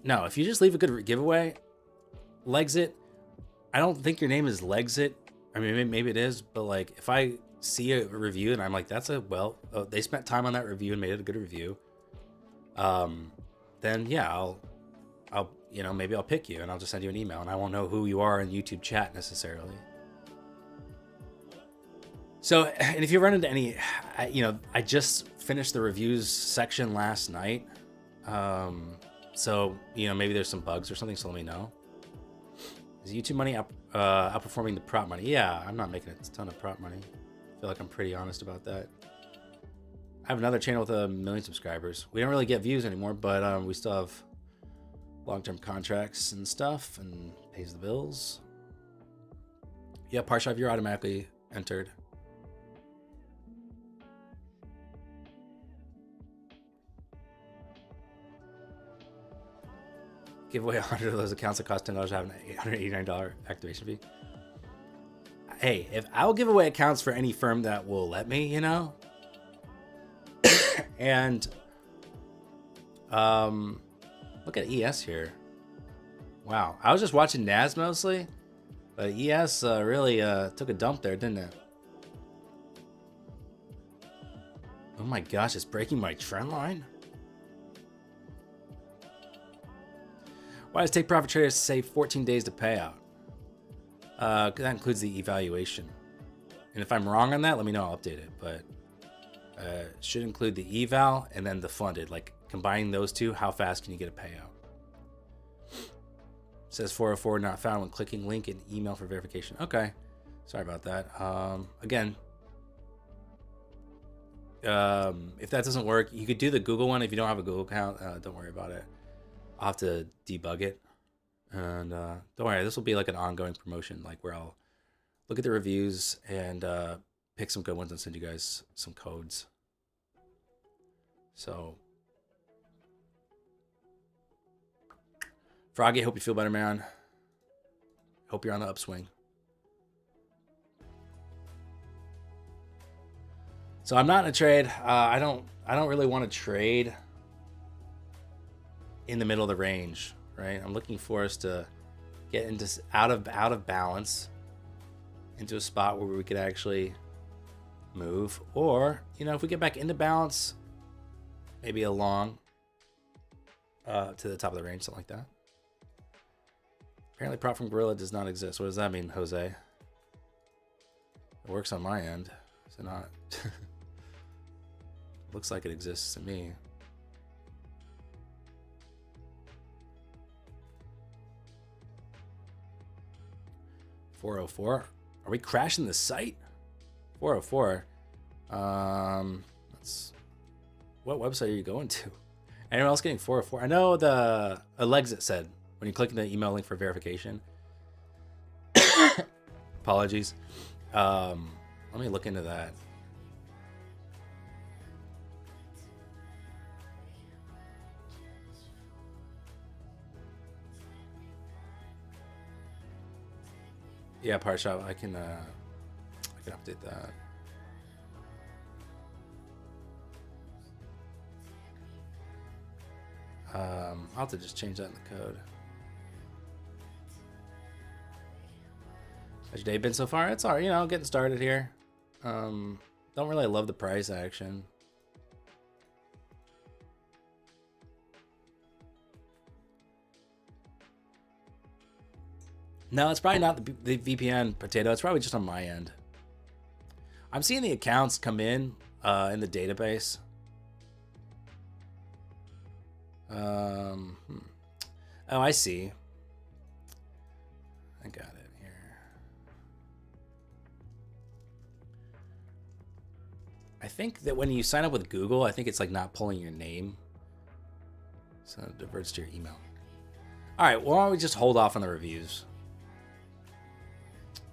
S1: No, if you just leave a good giveaway, Legsit, I don't think your name is Legsit. I mean, maybe it is, but like, if I see a review and I'm like, they spent time on that review and made it a good review, then yeah, I'll maybe I'll pick you and I'll just send you an email, and I won't know who you are in YouTube chat necessarily. So, and if you run into any, I just finished the reviews section last night. So, maybe there's some bugs or something, so let me know. Is YouTube money outperforming the prop money? Yeah, I'm not making a ton of prop money. I feel like I'm pretty honest about that. I have another channel with 1 million subscribers. We don't really get views anymore, but we still have long-term contracts and stuff, and pays the bills. Yeah, Parshive, you're automatically entered. Give away 100 of those accounts that cost $10 to have an $889 activation fee. Hey, if I'll give away accounts for any firm that will let me, and look at ES here. Wow, I was just watching NAS mostly, but ES really took a dump there, didn't it? Oh my gosh, it's breaking my trend line. Why does Take Profit Traders say 14 days to pay out? That includes the evaluation. And if I'm wrong on that, let me know, I'll update it. But should include the eval and then the funded. Like, combining those two, how fast can you get a payout? It says 404 not found when clicking link in email for verification. Okay, sorry about that. Again, if that doesn't work, you could do the Google one. If you don't have a Google account, don't worry about it. I'll have to debug it, and don't worry, this will be like an ongoing promotion, like where I'll look at the reviews and pick some good ones and send you guys some codes. So, Froggy, hope you feel better, man. Hope you're on the upswing. So I'm not in a trade. I don't really want to trade in the middle of the range, right? I'm looking for us to get into out of balance into a spot where we could actually move, or if we get back into balance, maybe along to the top of the range, something like that. Apparently prop from Gorilla does not exist. What does that mean, Jose? It works on my end. Is it not? Looks like it exists to me. $404. Are we crashing the site? 404. What website are you going to? Anyone else getting 404? I know the Alexit said when you click the email link for verification. Apologies. Let me look into that. Yeah, Part Shop. I can update that. I'll have to just change that in the code. How's your day been so far? It's alright, getting started here. Don't really love the price action. No, it's probably not the VPN potato. It's probably just on my end. I'm seeing the accounts come in the database. Oh, I see. I got it here. I think that when you sign up with Google, I think it's like not pulling your name. So it diverts to your email. All right, well, why don't we just hold off on the reviews?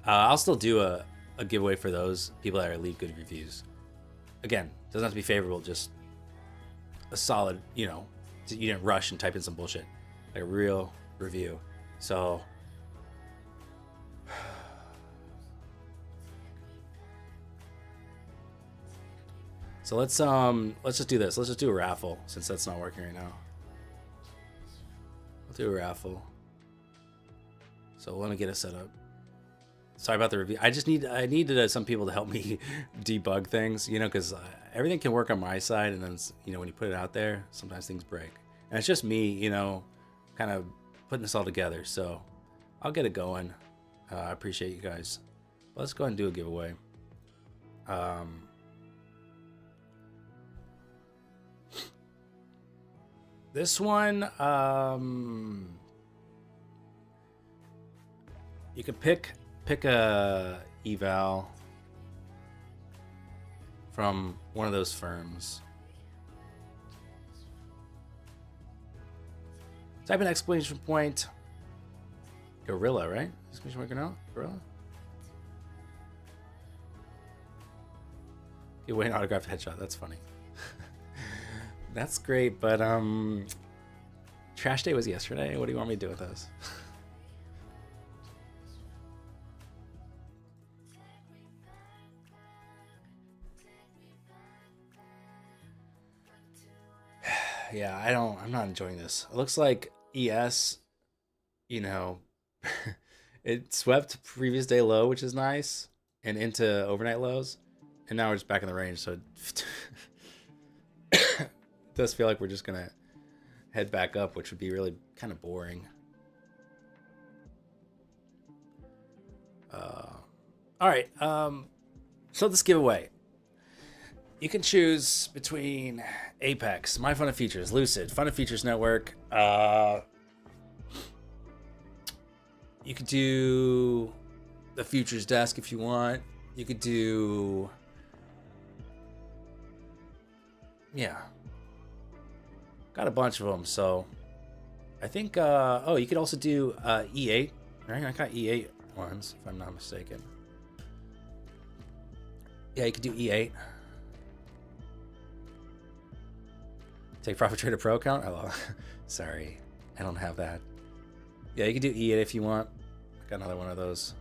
S1: I'll still do a giveaway for those people that leave good reviews. Again, doesn't have to be favorable, just a solid, you didn't rush and type in some bullshit. Like a real review. So let's just do this. Let's just do a raffle since that's not working right now. We'll do a raffle. So let me get it set up. Sorry about the review. I needed some people to help me debug things, because everything can work on my side, and then when you put it out there, sometimes things break. And it's just me, kind of putting this all together. So I'll get it going. I appreciate you guys. Let's go ahead and do a giveaway. This one, you could pick a eval from one of those firms. Type in exclamation point Gorilla, right? Exclamation point Gorilla. Give away an autographed headshot. That's funny. That's great, but trash day was yesterday. What do you want me to do with this? Yeah, I'm not enjoying this. It looks like ES, it swept previous day low, which is nice, and into overnight lows, and now we're just back in the range, so it does feel like we're just gonna head back up, which would be really kind of boring. All right, so this giveaway. You can choose between Apex, My Fun of Features, Lucid, Fun of Features Network. You could do the Futures Desk if you want. You could do... Yeah. Got a bunch of them, so... I think... oh, you could also do E8. Right? I got E8 ones, if I'm not mistaken. Yeah, you could do E8. Take Profit Trader Pro account? Oh, sorry. I don't have that. Yeah, you can do E8 if you want. I got another one of those.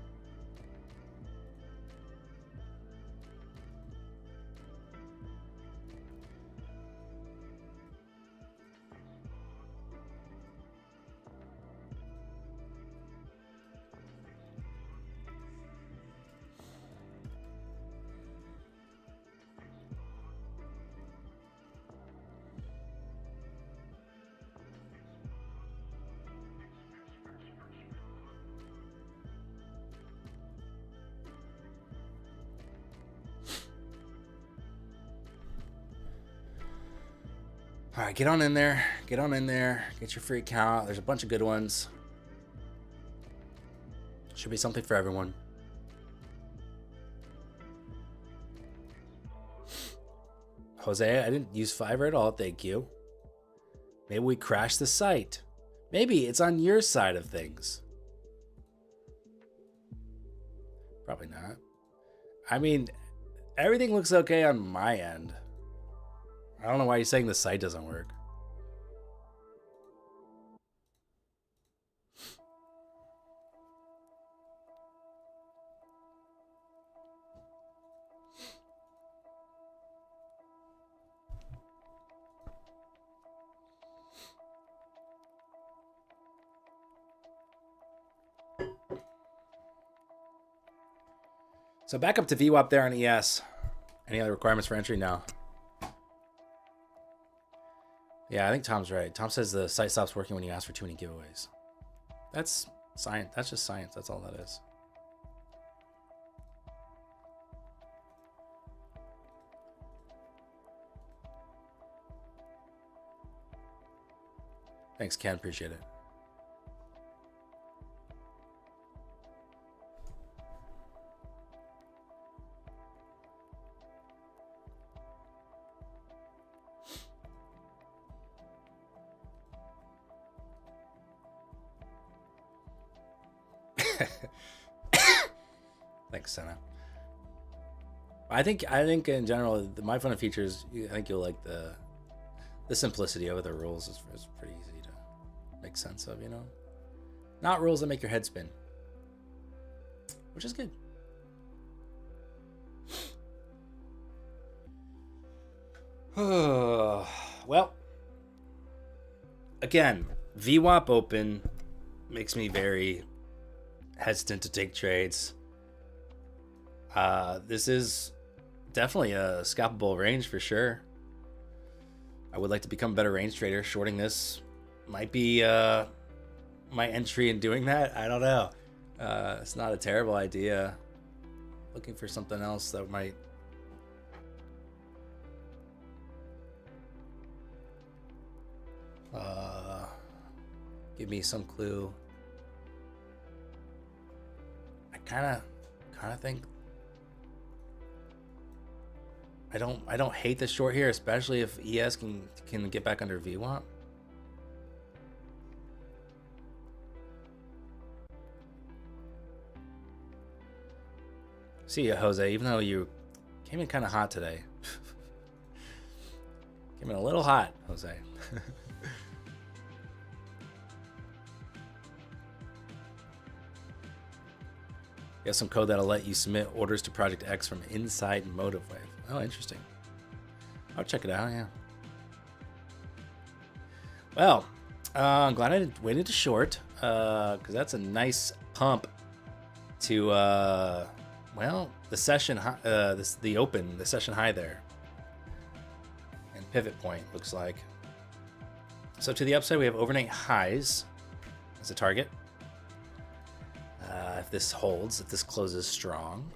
S1: All right, get on in there. Get on in there. Get your free account. There's a bunch of good ones. Should be something for everyone. Jose, I didn't use Fiverr at all. Thank you. Maybe we crashed the site. Maybe it's on your side of things. Probably not. I mean, everything looks okay on my end. I don't know why you're saying the site doesn't work. So back up to VWAP there on ES. Any other requirements for entry? No. Yeah, I think Tom's right. Tom says the site stops working when you ask for too many giveaways. That's science. That's just science. That's all that is. Thanks, Ken. Appreciate it. Thanks, Senna. I think in general, the my fun features. I think you'll like the simplicity of it. The rules is pretty easy to make sense of. You know, not rules that make your head spin, which is good. Well, again, VWAP open makes me very hesitant to take trades. This is definitely a scalpable range for sure. I would like to become a better range trader. Shorting this might be my entry in doing that. I don't know. It's not a terrible idea. Looking for something else that might give me some clue. I kind of think I don't hate the short here, especially if ES can get back under VWAP. See ya, Jose. Even though you came in kind of hot today, came in a little hot, Jose. You have some code that'll let you submit orders to Project X from inside MotiveWave. Oh, interesting. I'll check it out, yeah. Well, I'm glad I waited to short, because that's a nice pump to, well, the session high, the session high there. And pivot point, looks like. So to the upside, we have overnight highs as a target. If this holds, if this closes strong.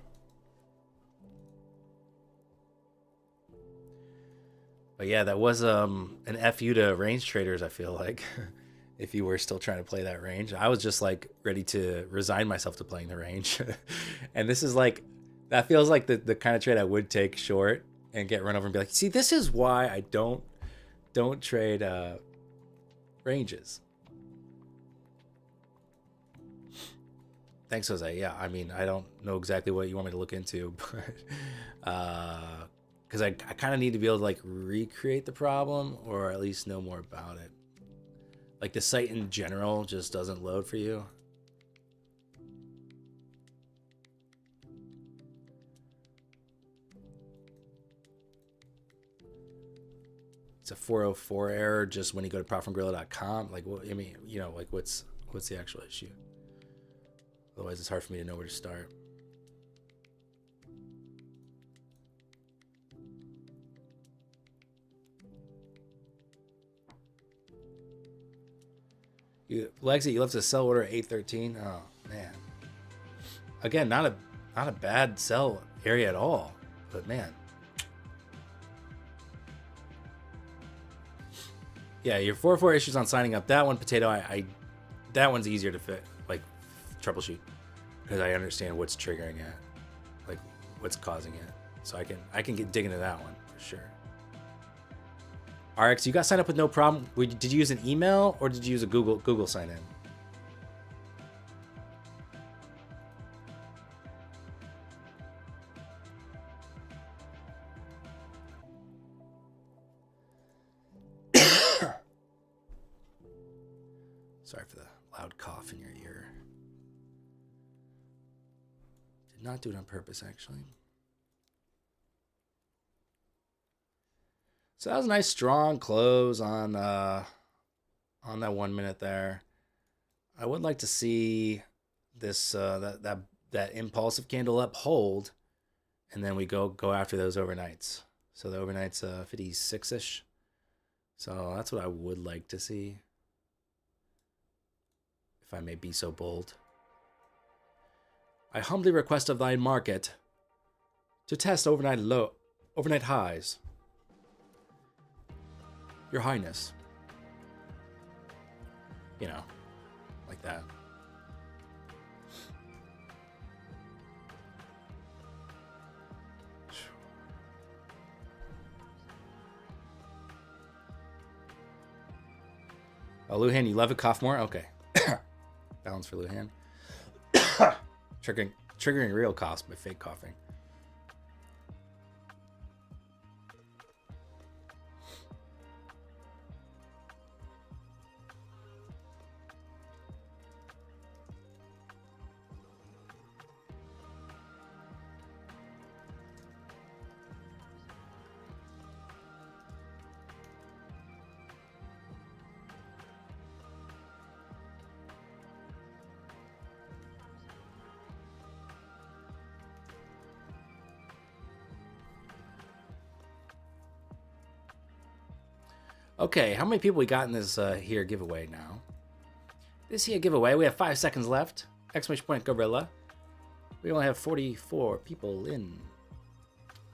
S1: But yeah, that was an FU to range traders, I feel like. If you were still trying to play that range. I was just like ready to resign myself to playing the range. And this is like, that feels like the kind of trade I would take short and get run over and be like, see, this is why I don't trade ranges. Thanks, Jose. Yeah, I mean, I don't know exactly what you want me to look into, but because I kind of need to be able to like recreate the problem or at least know more about it. Like the site in general just doesn't load for you. It's a 404 error just when you go to profitfromgorilla.com. Like, what, I mean, you know, like what's the actual issue? Otherwise, it's hard for me to know where to start. Lexi, you left a sell order at 813. Oh man. Again, not a bad sell area at all, but man. Yeah, your 404 issues on signing up. That one, Potato, I that one's easier to fit, like troubleshoot, because I understand what's triggering it, like what's causing it. So I can get dig into that one for sure. RX, you got signed up with no problem. Did you use an email or did you use a Google sign in? Sorry for the loud cough in your ear. Did not do it on purpose, actually. So that was a nice strong close on that 1 minute there. I would like to see this that impulsive candle up hold, and then we go after those overnights. So the overnight's 56-ish. So that's what I would like to see, if I may be so bold. I humbly request of thy market to test overnight highs. Your Highness. You know, like that. Oh, Luhan, you love it, cough more? Okay. Balance for Luhan. Triggering real coughs by fake coughing. Okay, how many people we got in this here giveaway now? This here giveaway, we have 5 seconds left. Exclamation point gorilla. We only have 44 people in.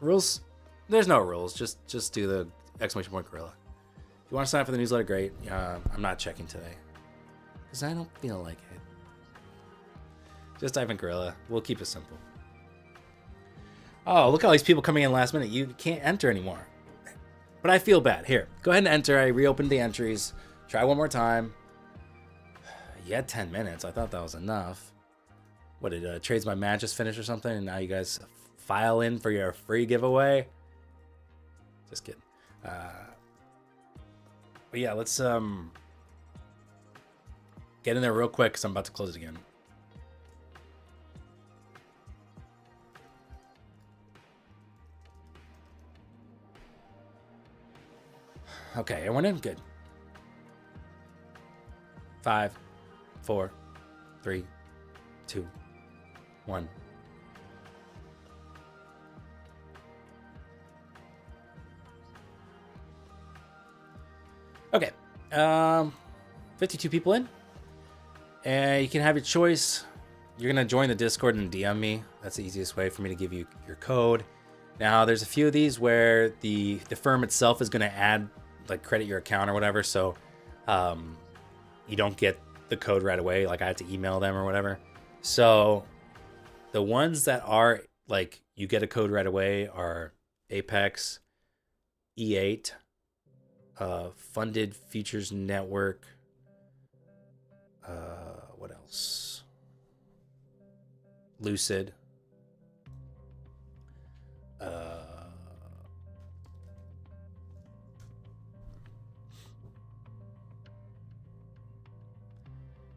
S1: Rules? There's no rules. Just do the exclamation point gorilla. If you want to sign up for the newsletter, great. I'm not checking today because I don't feel like it. Just type in gorilla. We'll keep it simple. Oh, look at all these people coming in last minute. You can't enter anymore. But I feel bad. Here, go ahead and enter. I reopened the entries. Try one more time. You had 10 minutes. I thought that was enough. What, did Trades My Match just finish or something? And now you guys file in for your free giveaway? Just kidding. But yeah, let's get in there real quick because I'm about to close it again. Okay, everyone in? Good. 5, 4, 3, 2, 1. Okay. 52 people in. And you can have your choice. You're going to join the Discord and DM me. That's the easiest way for me to give you your code. Now, there's a few of these where the firm itself is going to add, like, credit your account or whatever. So you don't get the code right away. Like, I had to email them or whatever. So the ones that are, like, you get a code right away are Apex, E8, Funded Futures Network. What else? Lucid.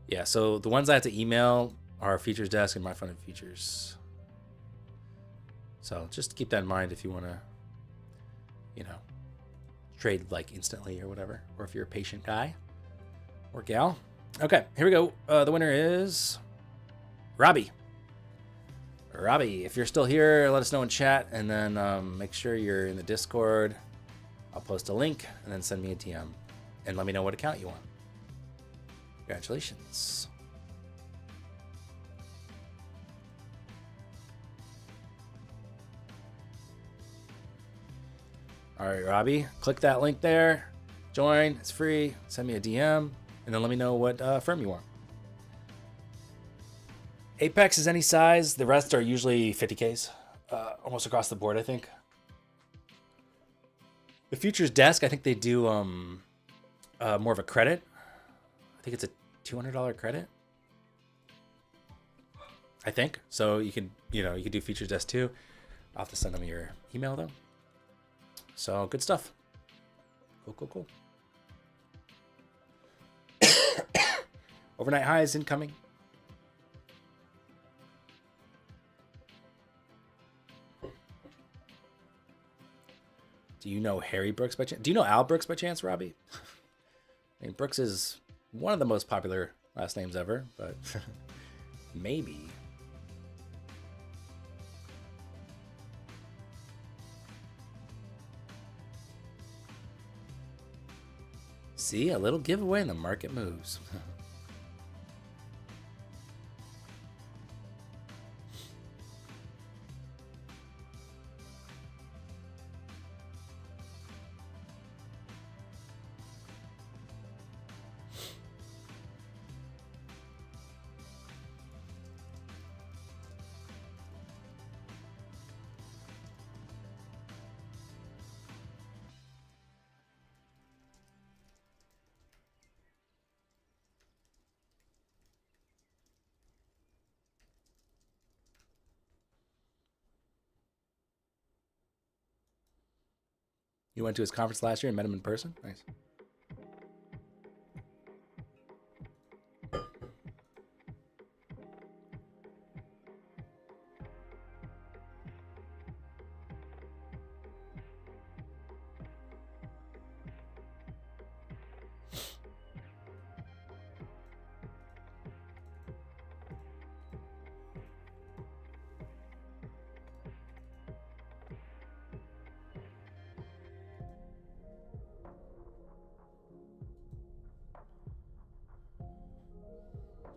S1: Yeah, so the ones I have to email are Features Desk and My Funded Futures. So just keep that in mind if you want to, you know, trade like instantly or whatever, or if you're a patient guy or gal. Okay, here we go. The winner is Robbie. Robbie, if you're still here, let us know in chat, and then make sure you're in the Discord. I'll post a link, and then send me a DM, and let me know what account you want. Congratulations. All right, Robbie, click that link there, Join. It's free. Send me a DM, and then let me know what firm you want. Apex is any size. The rest are usually 50Ks, almost across the board, I think. The Futures Desk, I think they do more of a credit. I think it's a $200 credit. I think so. You can do Futures Desk too. I'll have to send them your email though. So good stuff. Cool. Overnight highs incoming. Do you know Harry Brooks by chance? Do you know Al Brooks by chance, Robbie? I mean, Brooks is one of the most popular last names ever, but maybe. See, a little giveaway and the market moves. You went to his conference last year and met him in person? Nice.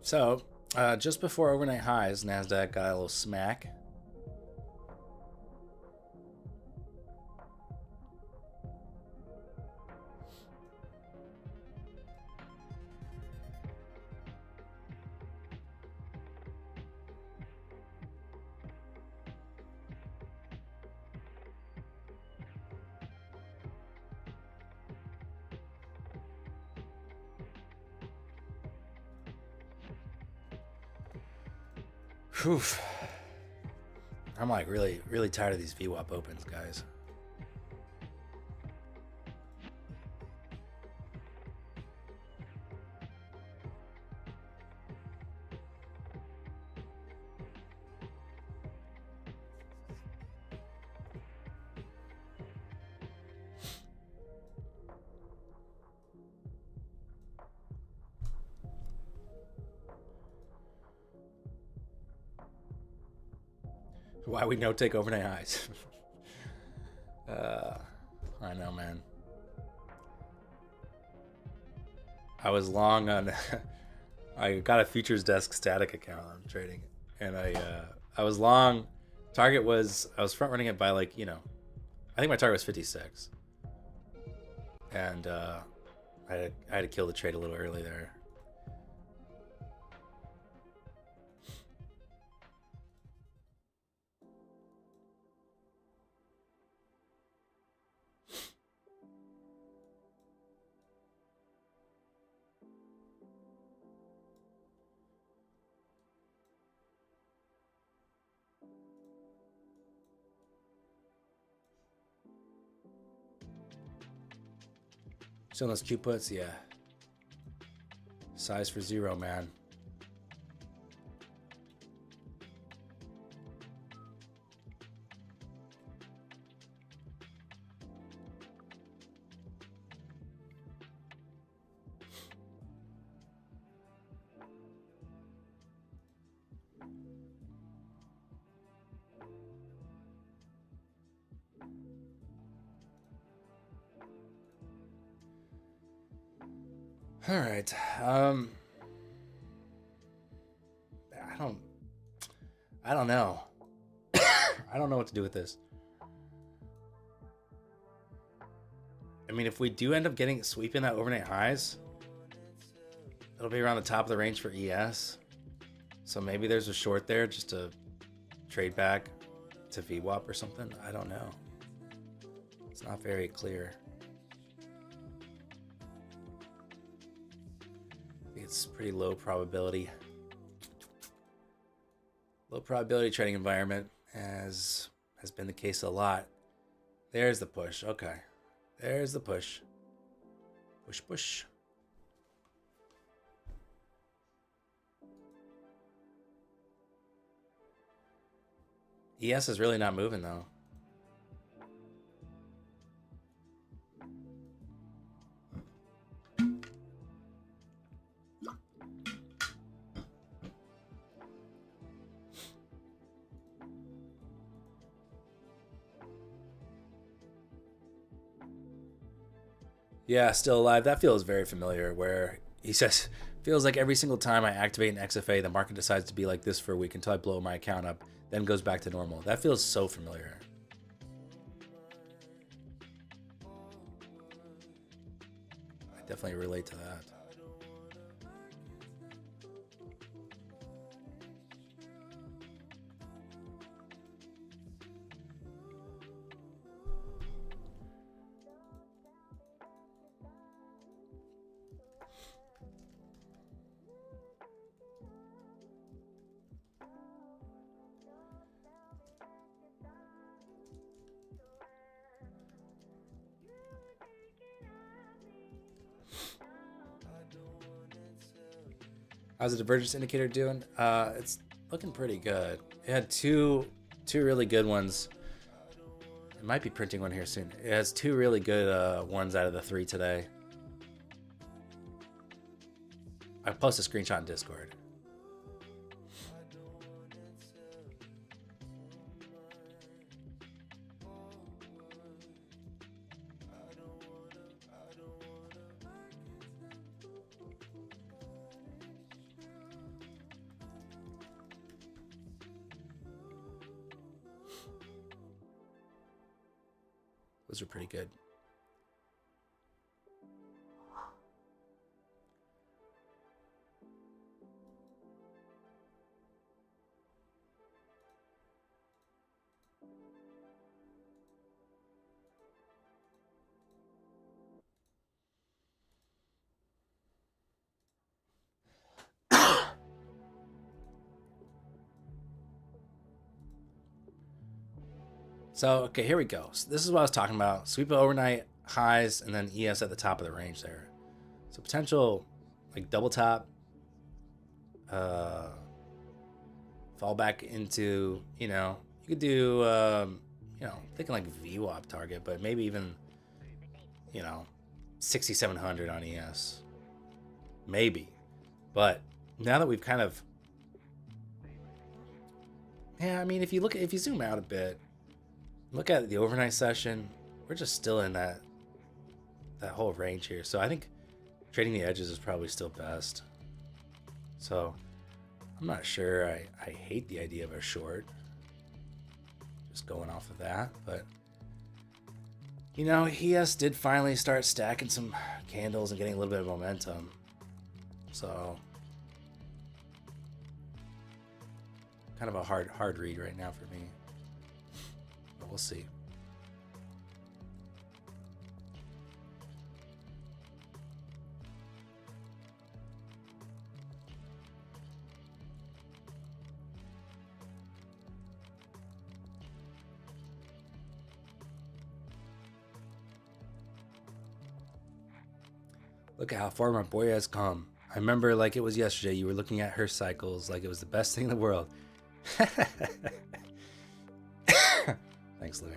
S1: So, just before overnight highs, NASDAQ got a little smack. Whew. I'm like really tired of these VWAP opens, guys. Why we no take overnight highs? I know, man. I was long on. I got a Futures Desk static account. I'm trading, and I was long. Target was I was front running it by I think my target was 56, and I had to kill the trade a little early there. Still those Q puts, yeah. Size for 0, man. All right. I don't know. I don't know what to do with this. I mean, if we do end up getting sweeping that overnight highs, it'll be around the top of the range for ES. So maybe there's a short there just to trade back to VWAP or something. I don't know. It's not very clear. I think it's pretty low probability. Low probability trading environment, as has been the case a lot. There's the push. Okay. There's the push. Push, push. ES is really not moving though. Yeah, still alive. That feels very familiar where he says, feels like every single time I activate an XFA, the market decides to be like this for a week until I blow my account up, then goes back to normal. That feels so familiar. I definitely relate to that. How's the divergence indicator doing? It's looking pretty good. It had two really good ones. It might be printing one here soon. It has two really good ones out of the three today. I post a screenshot in Discord. Those are pretty good. So, okay, here we go. So this is what I was talking about. Sweep of overnight highs and then ES at the top of the range there. So potential like double top, fall back into, you could do, thinking like VWAP target, but maybe even, 6,700 on ES. Maybe. But now that we've kind of, if you zoom out a bit, look at the overnight session, we're just still in that whole range here. So I think trading the edges is probably still best. So I'm not sure I hate the idea of a short. Just going off of that. But, ES did finally start stacking some candles and getting a little bit of momentum. So kind of a hard read right now for me. But we'll see. Look at how far my boy has come. I remember like it was yesterday. You were looking at her cycles like it was the best thing in the world. Thanks, Luann.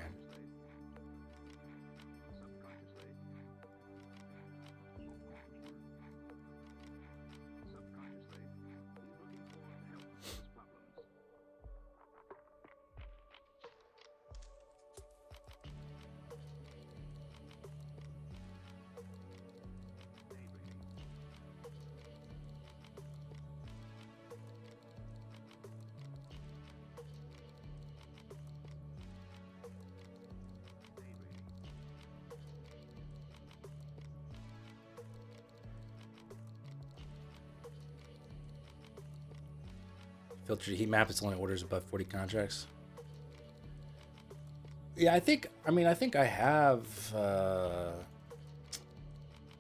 S1: Filtered heat map. It's only orders above 40 contracts. Yeah, I think I have,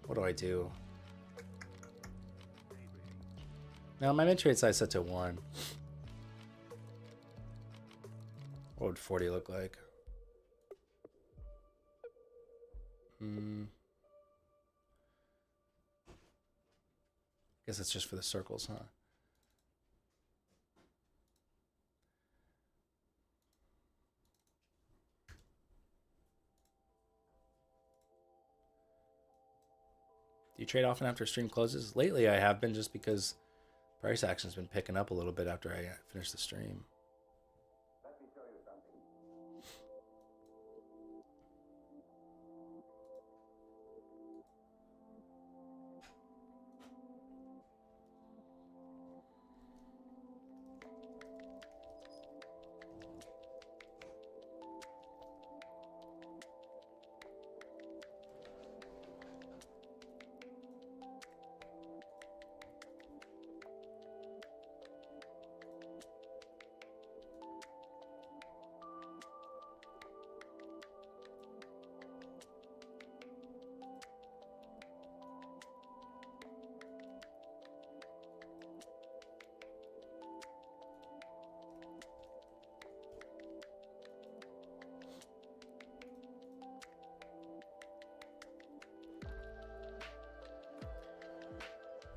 S1: what do I do? No, my mid trade size set to 1. What would 40 look like? Guess it's just for the circles, huh? Do you trade often after stream closes? Lately, I have been, just because price action's been picking up a little bit after I finish the stream.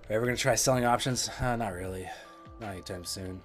S1: Are you ever gonna try selling options? Not really. Not anytime soon.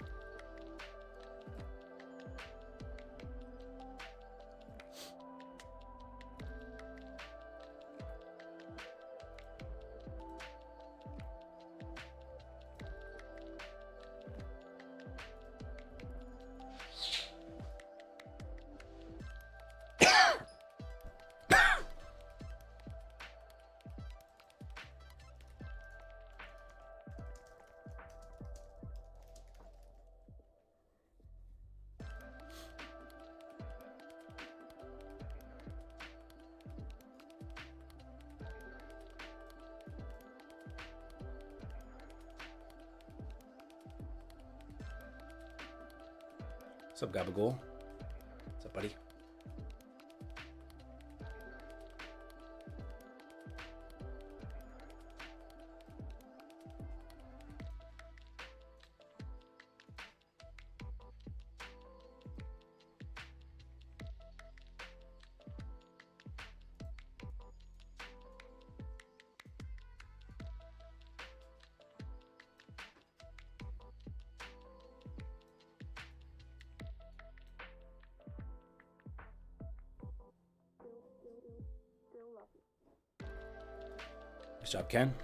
S1: What's up, Gabagool? What's up, buddy? Nice job, Ken.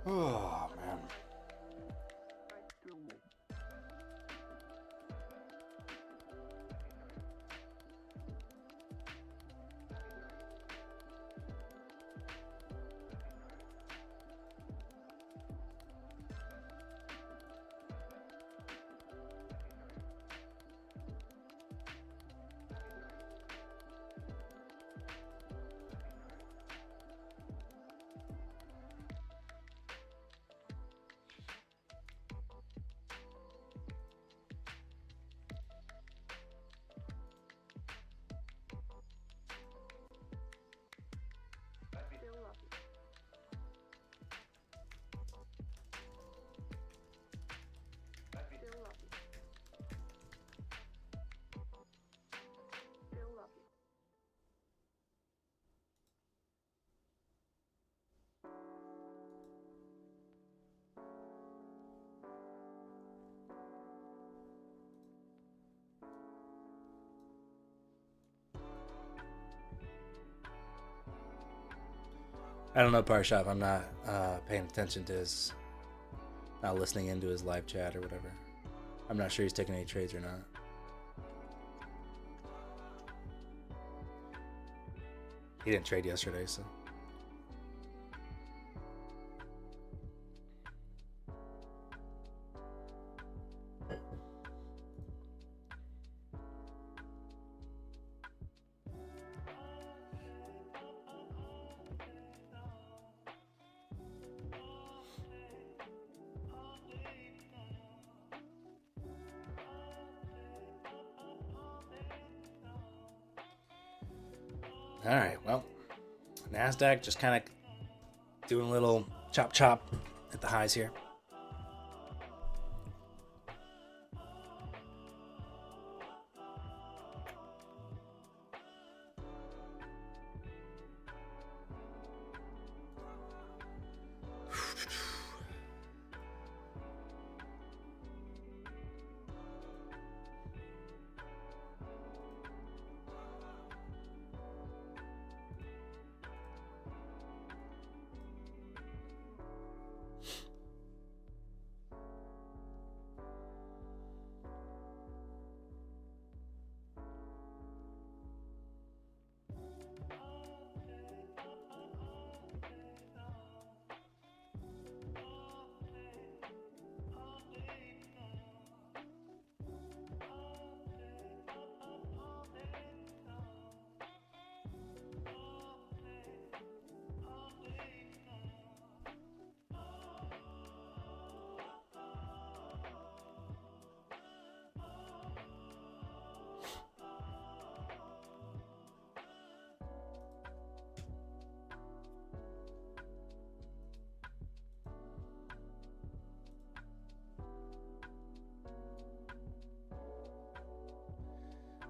S1: Oh, man. I don't know, Parshop. I'm not paying attention to his, not listening into his live chat or whatever. I'm not sure he's taking any trades or not. He didn't trade yesterday, so. All right, well, NASDAQ just kind of doing a little chop at the highs here.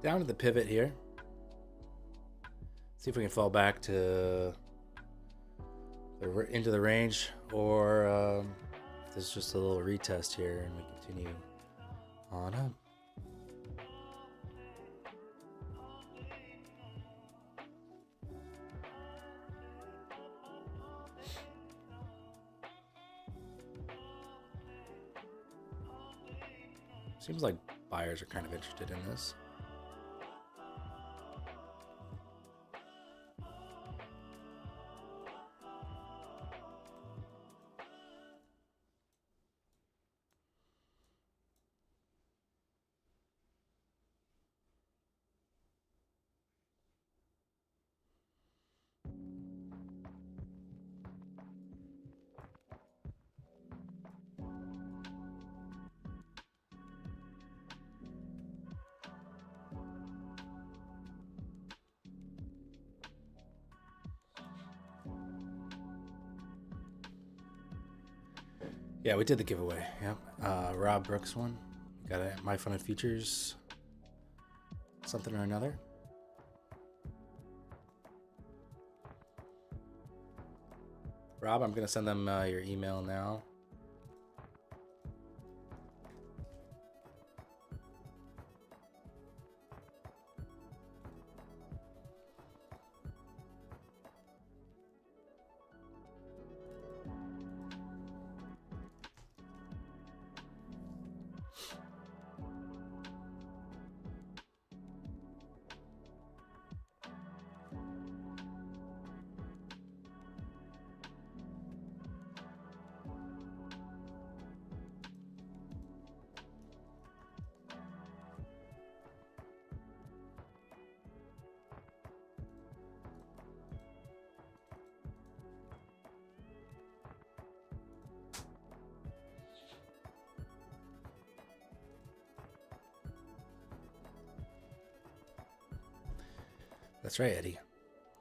S1: Down to the pivot here. See if we can fall back to into the range, or if there's just a little retest here and we continue on up. Seems like buyers are kind of interested in this. Yeah, we did the giveaway. Yep. Rob Brooks one. Got a My Fun and Features. Something or another. Rob, I'm going to send them your email now. That's right, Eddie.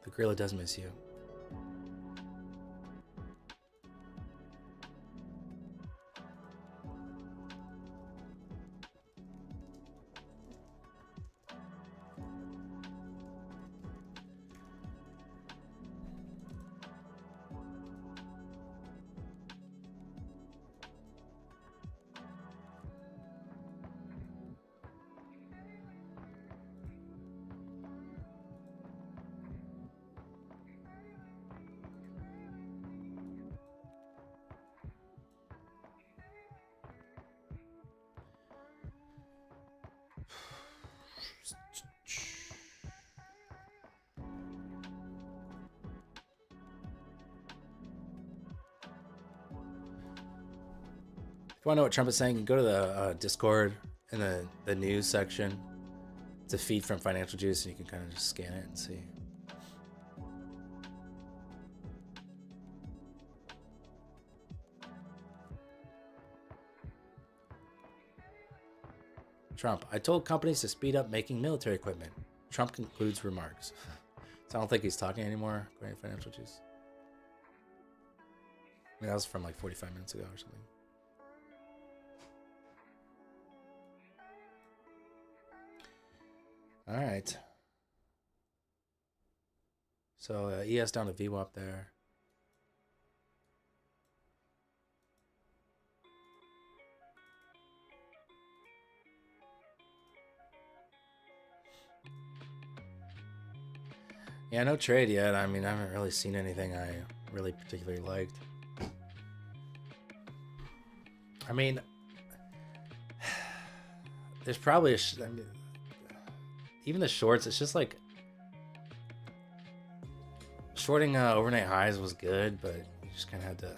S1: The gorilla does miss you. If you want to know what Trump is saying, go to the Discord in the news section. It's a feed from Financial Juice, and you can kind of just scan it and see. Trump, I told companies to speed up making military equipment. Trump concludes remarks. don't think he's talking anymore. According to Financial Juice. I mean, that was from like 45 minutes ago or something. All right. So ES down to VWAP there. Yeah, no trade yet. I mean, I haven't really seen anything I really particularly liked. I mean, there's probably I mean, even the shorts, it's just like shorting overnight highs was good, but you just kind of had to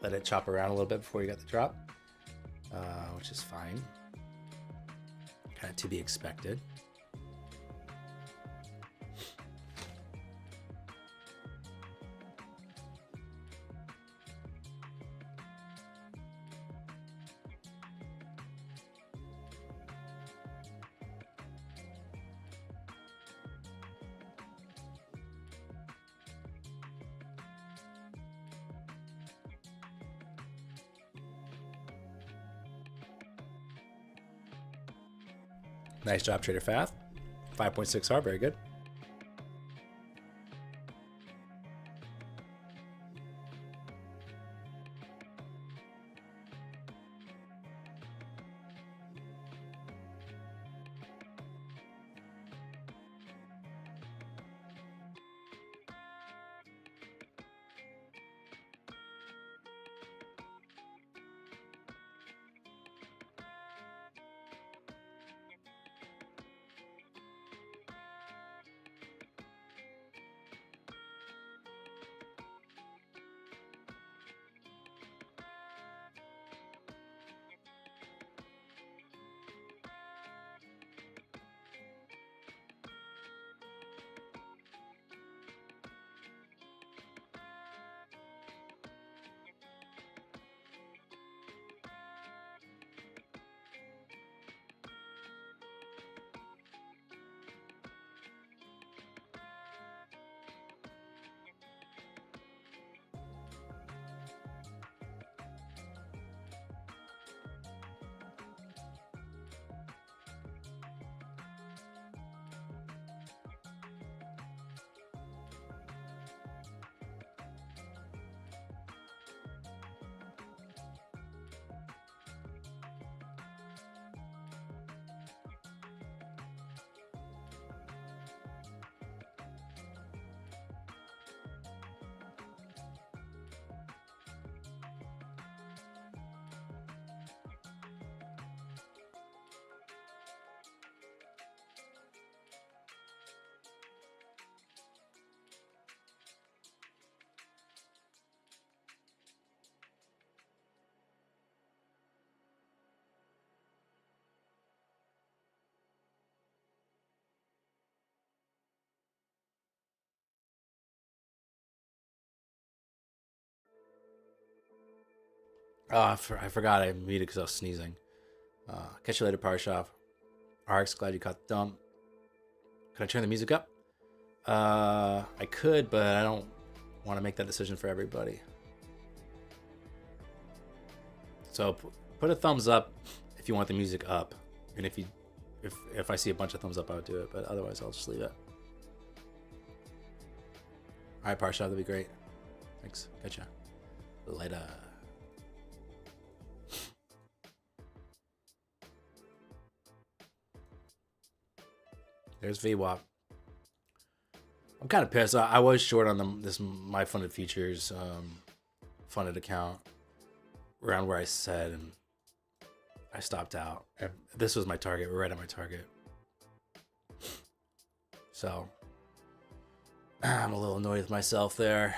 S1: let it chop around a little bit before you got the drop, which is fine. Kind of to be expected. Nice job, Trader Fath. 5.6 R, very good. Oh, I forgot I muted because I was sneezing. Catch you later, Parshov. RX, glad you caught the dump. Can I turn the music up? I could, but I don't want to make that decision for everybody. So put a thumbs up if you want the music up, and if I see a bunch of thumbs up, I would do it. But otherwise, I'll just leave it. All right, Parshov, that'd be great. Thanks. Catch ya later. There's VWAP. I'm kind of pissed. I was short on this My Funded Futures funded account around where I said, and I stopped out. This was my target. We're right at my target. So I'm a little annoyed with myself there.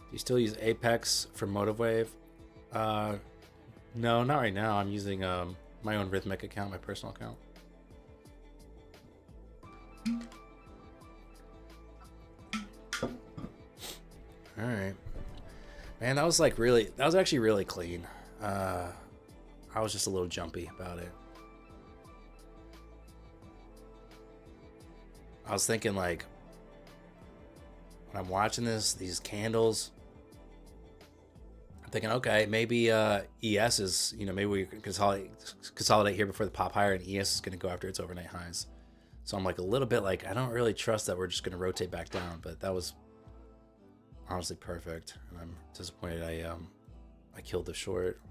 S1: Do you still use Apex for Motive Wave? No, not right now. I'm using my own Rhythmic account, my personal account. All right. Man, that was like really, that was actually really clean. I was just a little jumpy about it. I was thinking like, when I'm watching this, these candles, I'm thinking, okay, maybe ES is, maybe we can consolidate here before the pop higher, and ES is going to go after its overnight highs. So I'm like a little bit like, I don't really trust that we're just going to rotate back down, but that was honestly perfect, and I'm disappointed I killed the short.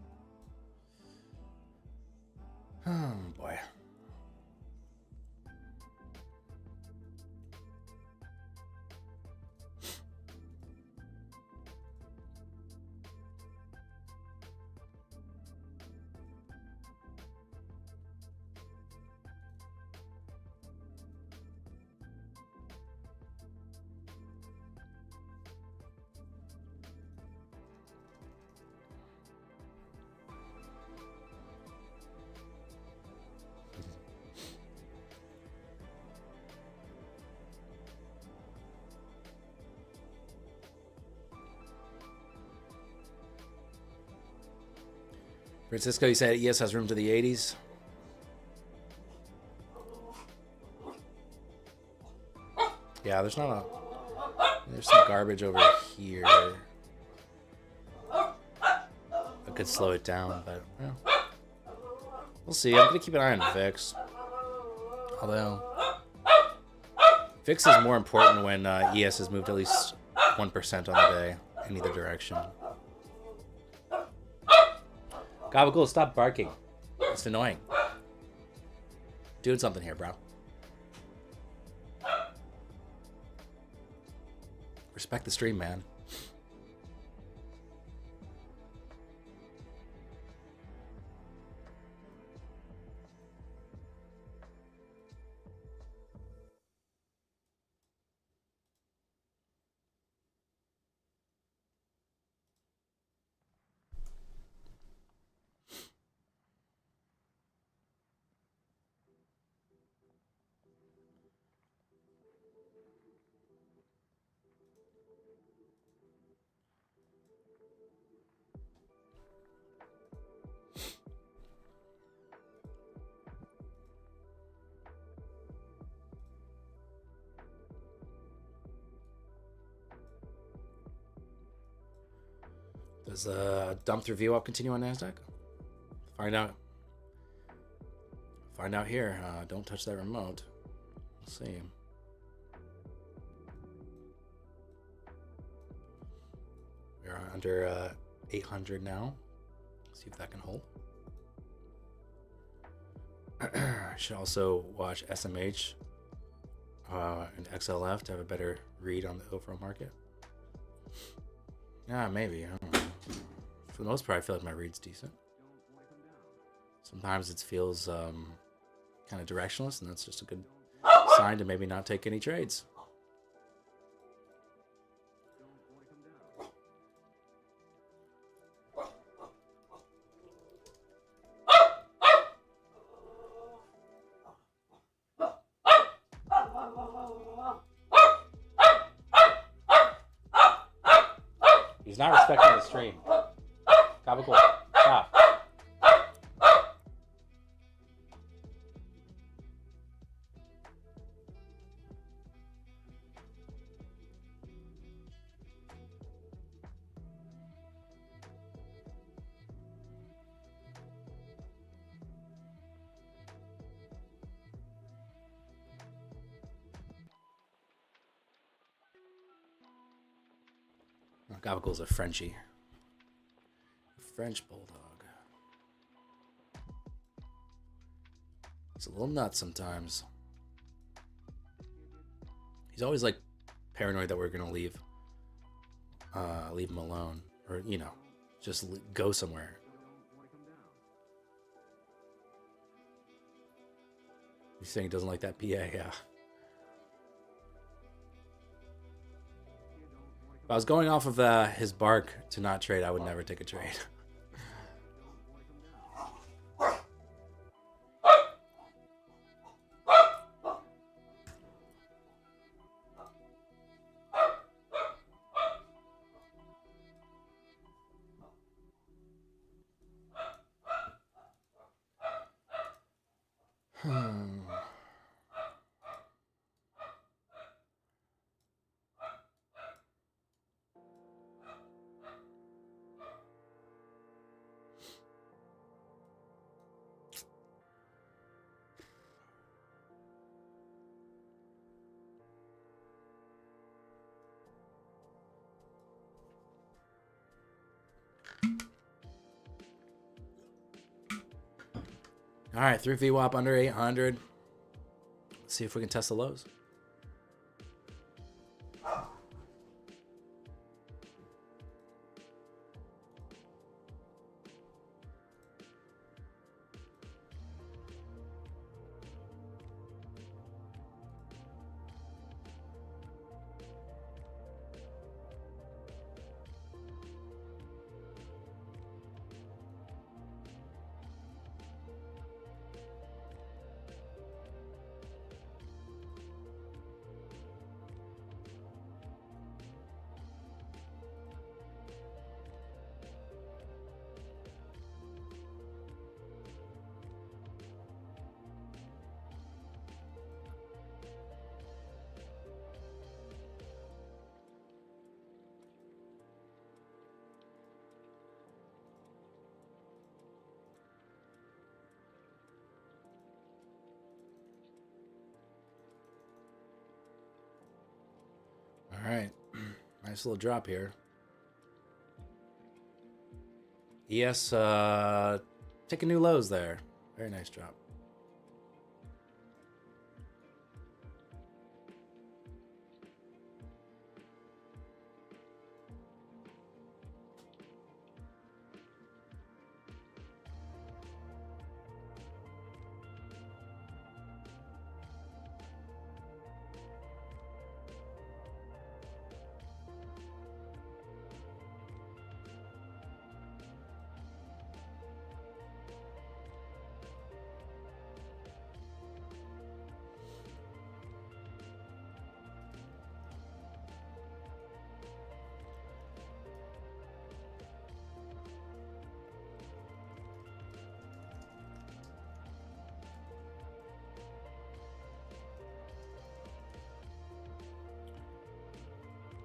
S1: Oh boy. Francisco, you said ES has room to the 80s. Yeah, there's some garbage over here. I could slow it down, but we'll see. I'm gonna keep an eye on VIX. Although VIX is more important when ES has moved at least 1% on the day in either direction. Gabagool, stop barking. It's annoying. Doing something here, bro. Respect the stream, man. Does dump through VWAP continue on NASDAQ? Find out. Find out here. Don't touch that remote. We'll see. We're under 800 now. See if that can hold. I should also watch SMH and XLF to have a better read on the overall market. Yeah, maybe. I don't know. For the most part, I feel like my read's decent. Sometimes it feels kind of directionless, and that's just a good sign to maybe not take any trades. He's not respecting the stream. Gabagool, stop. Gabagool's a Frenchie. French bulldog. He's a little nuts sometimes. He's always like paranoid that we're gonna leave him alone, or just go somewhere. He's saying he doesn't like that PA, yeah. If I was going off of his bark to not trade, I would never take a trade. All right, 3 VWAP under 800. Let's see if we can test the lows. All right, nice little drop here. ES taking new lows there. Very nice drop.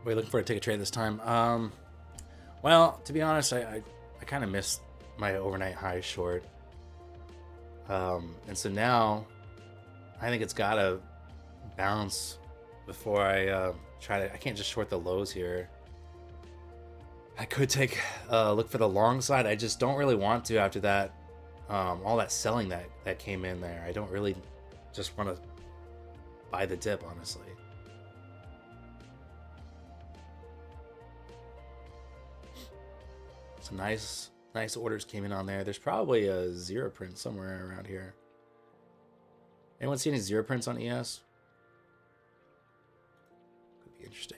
S1: What are you looking for to take a trade this time? Well, to be honest, I kind of missed my overnight high short. And so now I think it's got to bounce before I try to... I can't just short the lows here. I could take a look for the long side. I just don't really want to after that. All that selling that came in there. I don't really just want to buy the dip, honestly. Some nice orders came in on there. There's probably a zero print somewhere around here. Anyone see any zero prints on ES? Could be interesting.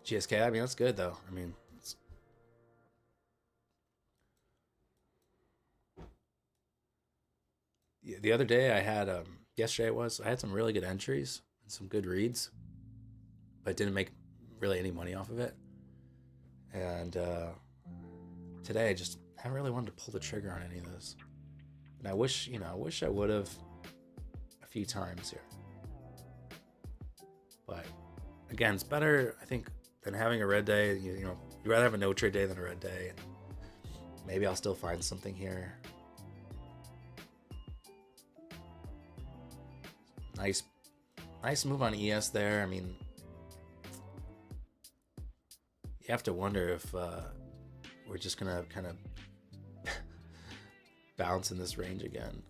S1: GSK, I mean, that's good though. I mean, the other day I had, yesterday I had some really good entries and some good reads, but didn't make really any money off of it. And today I just haven't really wanted to pull the trigger on any of this. And I wish I would have a few times here. But again, it's better, I think, than having a red day. You know, you'd rather have a no trade day than a red day. And maybe I'll still find something here. Nice move on ES there. I mean, you have to wonder if we're just gonna kind of bounce in this range again.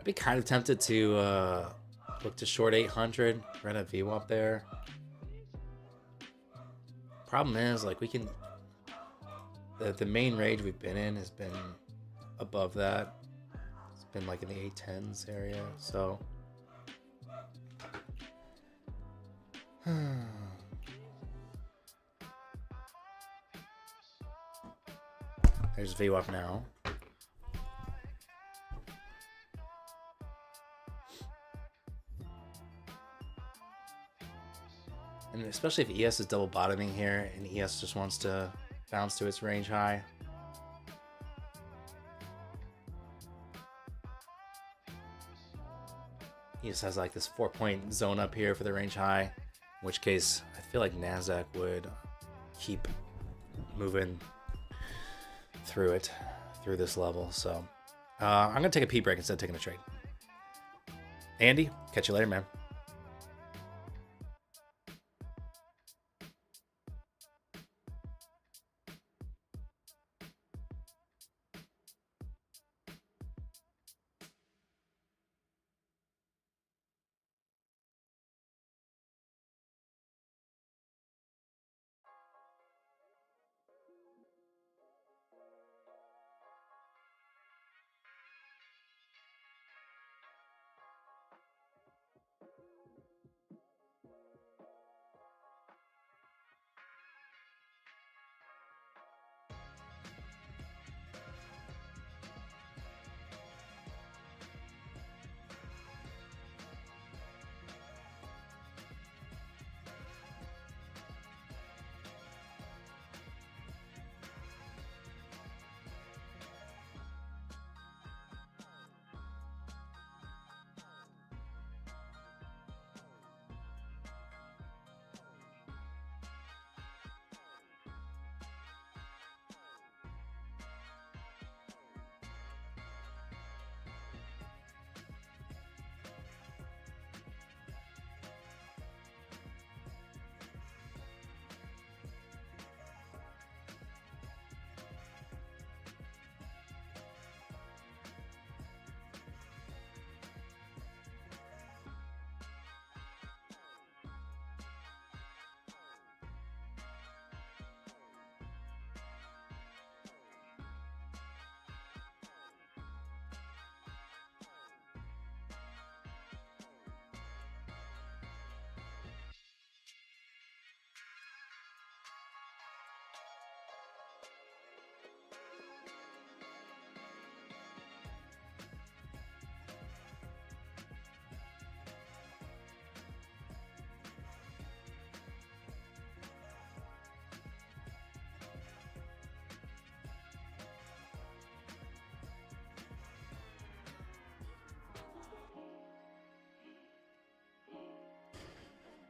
S1: I'd be kind of tempted to look to short 800, run a VWAP there. Problem is, like, we can... The main range we've been in has been above that. It's been like in the 810s area, so... There's VWAP now. And especially if ES is double bottoming here and ES just wants to bounce to its range high. ES has like this 4-point zone up here for the range high, in which case I feel like NASDAQ would keep moving through this level. So I'm going to take a pee break instead of taking a trade. Andy, catch you later, man.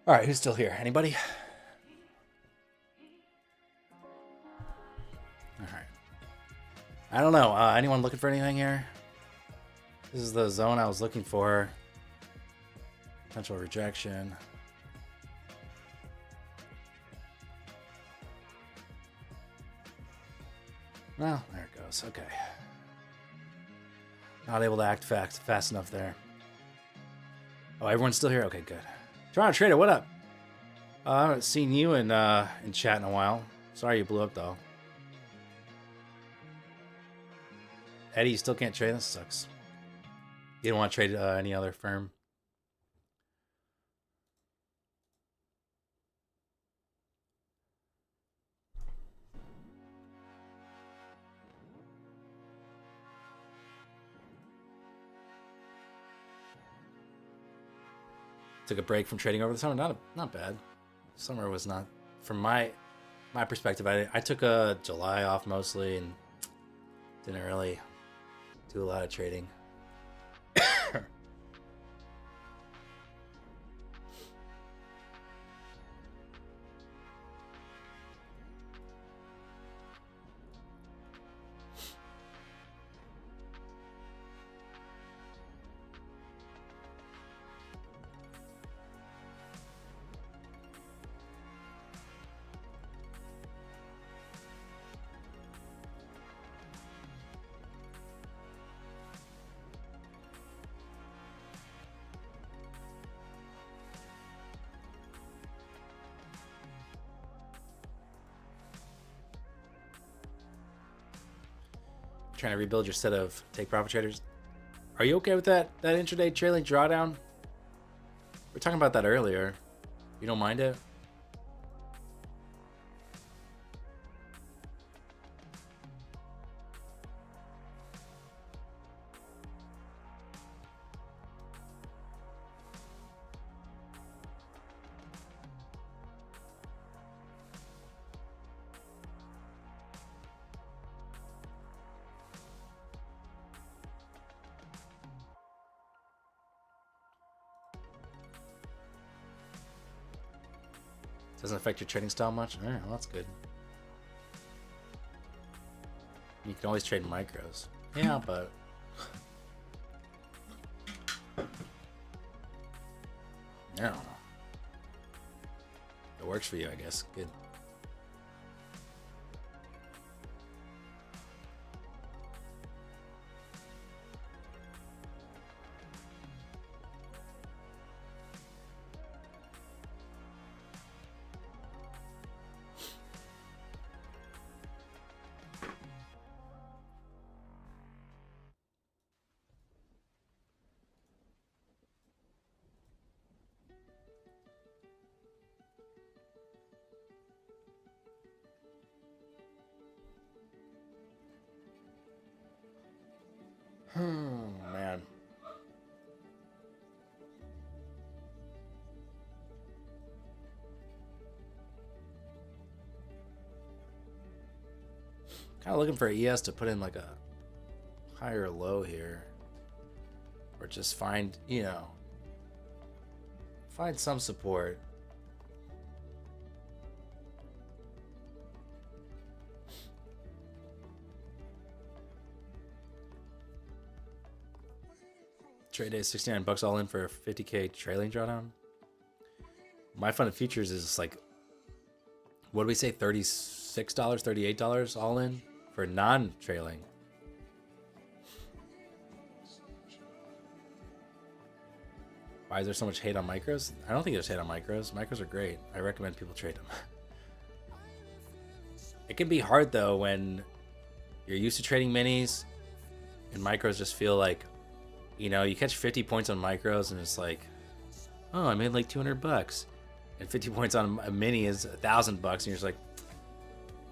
S1: All right, who's still here? Anybody? All right. I don't know. Anyone looking for anything here? This is the zone I was looking for. Potential rejection. Well, there it goes. Okay. Not able to act fast enough there. Oh, everyone's still here? Okay, good. Toronto Trader, what up? I haven't seen you in chat in a while. Sorry you blew up, though. Eddie, you still can't trade? This sucks. You don't want to trade any other firm? Took a break from trading over the summer. Not bad. Summer was not, from my perspective. I took a July off mostly and didn't really do a lot of trading. trying to rebuild your set of take profit traders. Are you okay with that intraday trailing drawdown? We were talking about that earlier. You don't mind it? Doesn't affect your trading style much? Alright, well that's good. You can always trade micros. Yeah, but... I don't know. It works for you, I guess. Good. Man. Kind of looking for ES to put in like a higher low here. Or just find, you know, find some support. Trade day $69 all in for a 50k trailing drawdown. My funded futures is like, what do we say, $36, $38 all in for non-trailing. Why is there so much hate on micros? I don't think there's hate on micros. Micros are great. I recommend people trade them. It can be hard though when you're used to trading minis and micros just feel like, you know, you catch 50 points on micros and it's like, oh, I made like $200. And 50 points on a mini is $1,000 and you're just like,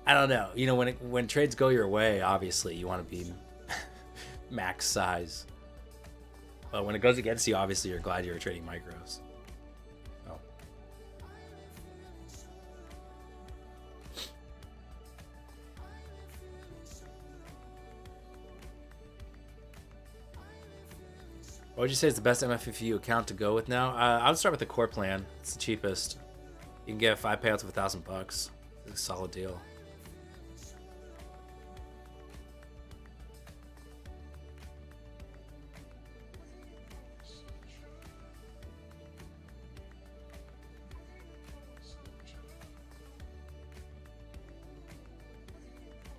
S1: I don't know. You know, when trades go your way, obviously you want to be max size. But when it goes against you, obviously you're glad you're trading micros. Oh. What would you say is the best MFFU account to go with now? I would start with the core plan. It's the cheapest. You can get 5 payouts of $1,000. It's a solid deal.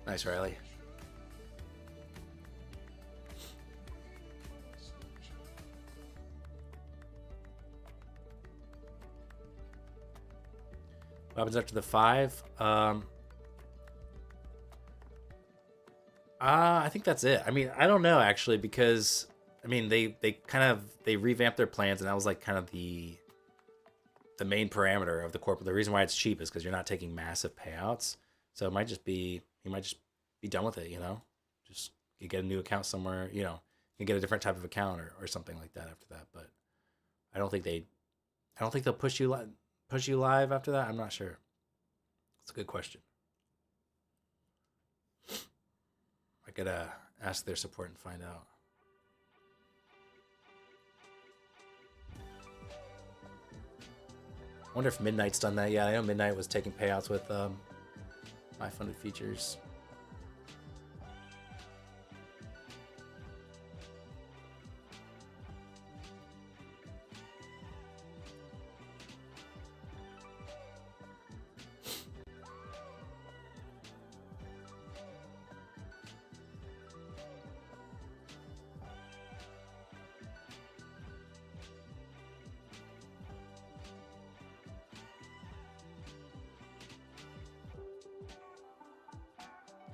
S1: Nice, Riley. What happens after the 5? I think that's it. I mean, I don't know actually, because I mean they revamped their plans, and that was like kind of the main parameter of the corporate. The reason why it's cheap is because you're not taking massive payouts. So it might just be, you might just be done with it, you know? Just you get a new account somewhere, you know, you get a different type of account or something like that after that. But I don't think they'll push you live after that. I'm not sure. It's a good question. I gotta ask their support and find out. I wonder if Midnight's done that yet. I know Midnight was taking payouts with my funded features.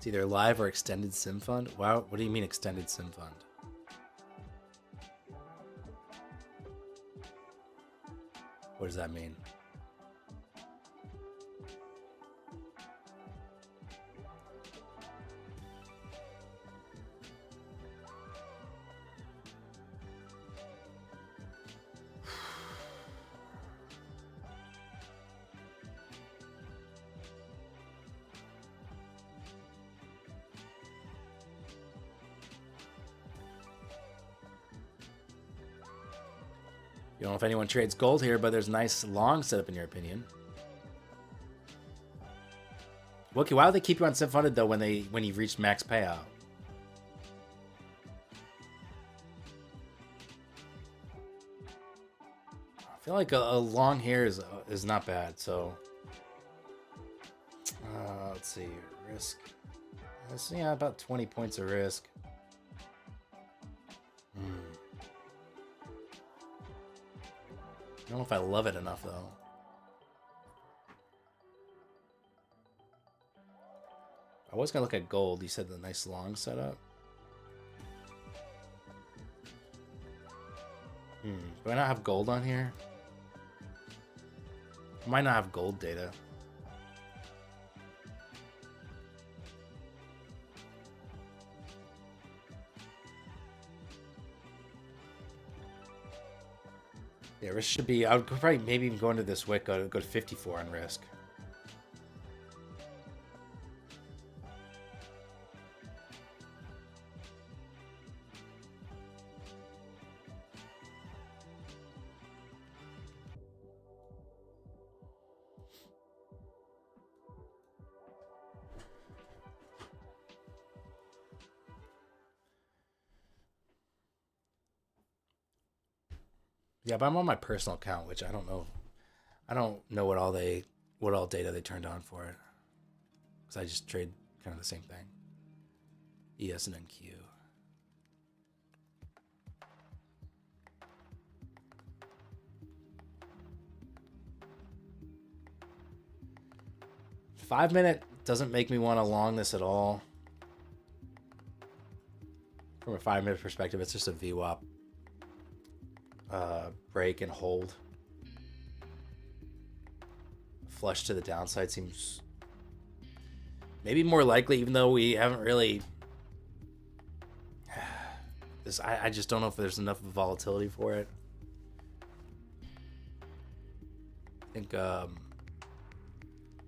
S1: It's either live or extended sim fund. Wow, what do you mean extended sim fund? What does that mean? You don't know if anyone trades gold here, but there's a nice long setup in your opinion. Wookie, why do they keep you on sim funded though when you've reached max payout? I feel like a long here is not bad. So let's see, risk. Yeah, about 20 points of risk. I don't know if I love it enough, though. I was going to look at gold. You said the nice long setup. Do I not have gold on here? I might not have gold data. Yeah, risk should be. I would probably maybe even go into this wick. Go to 54 on risk. Yeah, but I'm on my personal account, which I don't know. I don't know what all data they turned on for it, because I just trade kind of the same thing. ES and NQ. Five-minute doesn't make me want to long this at all. From a 5-minute perspective, it's just a VWAP. Break and hold. Flush to the downside seems maybe more likely, even though we haven't really. I just don't know if there's enough volatility for it. I think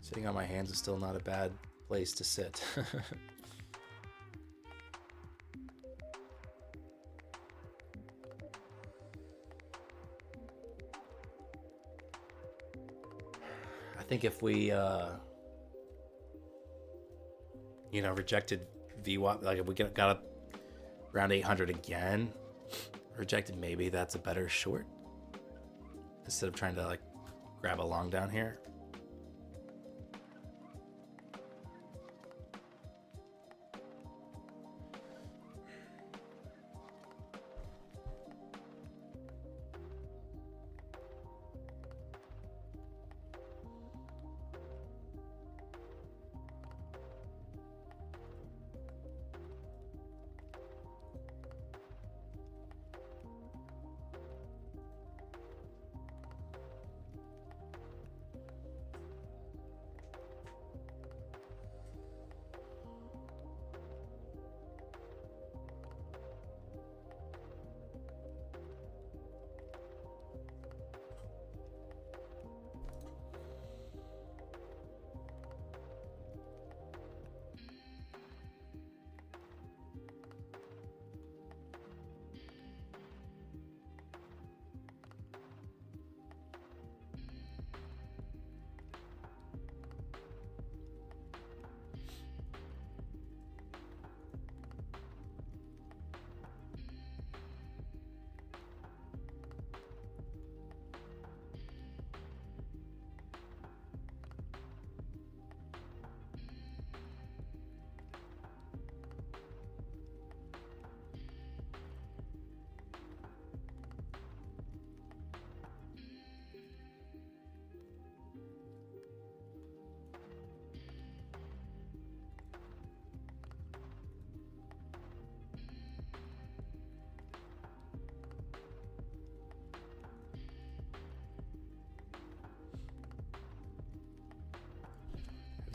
S1: sitting on my hands is still not a bad place to sit. I think if we, rejected VWAP, like if we got up around 800 again, rejected, maybe that's a better short instead of trying to like grab a long down here.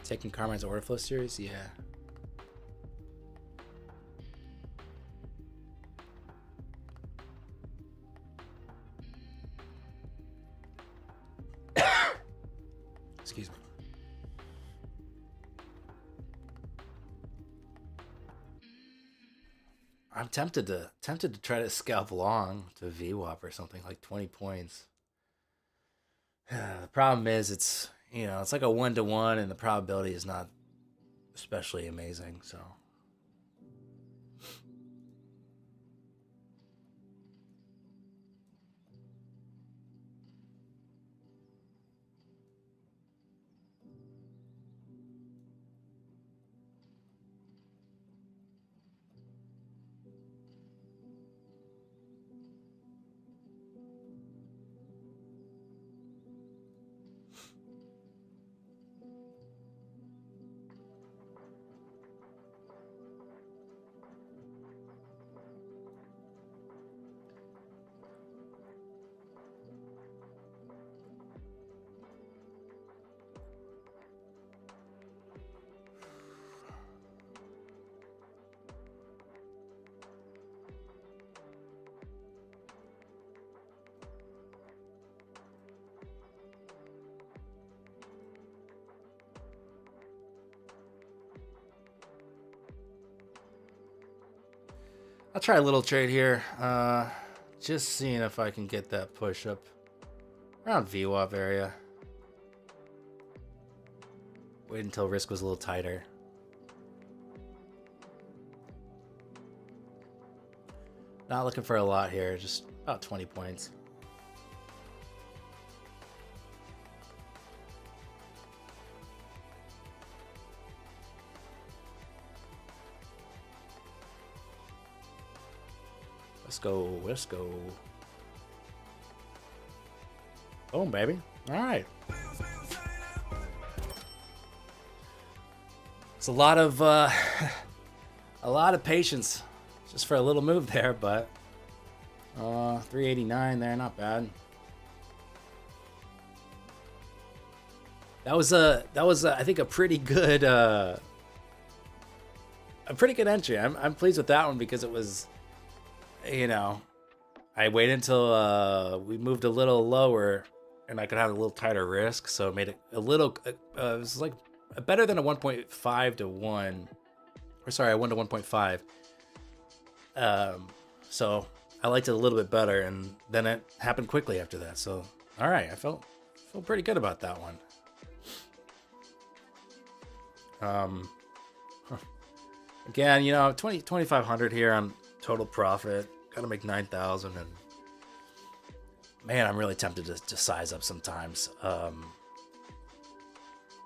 S1: Taking Carmine's order flow series? Yeah. Excuse me. I'm tempted to try to scalp long to VWAP or something like 20 points. The problem is it's it's like a 1-to-1 and the probability is not especially amazing, so I'll try a little trade here. Just seeing if I can get that push up around VWAP area. Wait until risk was a little tighter. Not looking for a lot here, just about 20 points. Let's go, let's go. Boom, baby. All right. It's a lot of patience just for a little move there, but 389 there, not bad. That was I think a pretty good entry. I'm pleased with that one because it was, I waited until we moved a little lower and I could have a little tighter risk, so it made it a little it was like better than a 1.5 to 1, or sorry, a 1 to 1.5. So I liked it a little bit better, and then it happened quickly after that. So all right, I felt pretty good about that one. Again, 2,500 here on total profit. Got to make 9,000, and man, I'm really tempted to size up sometimes. But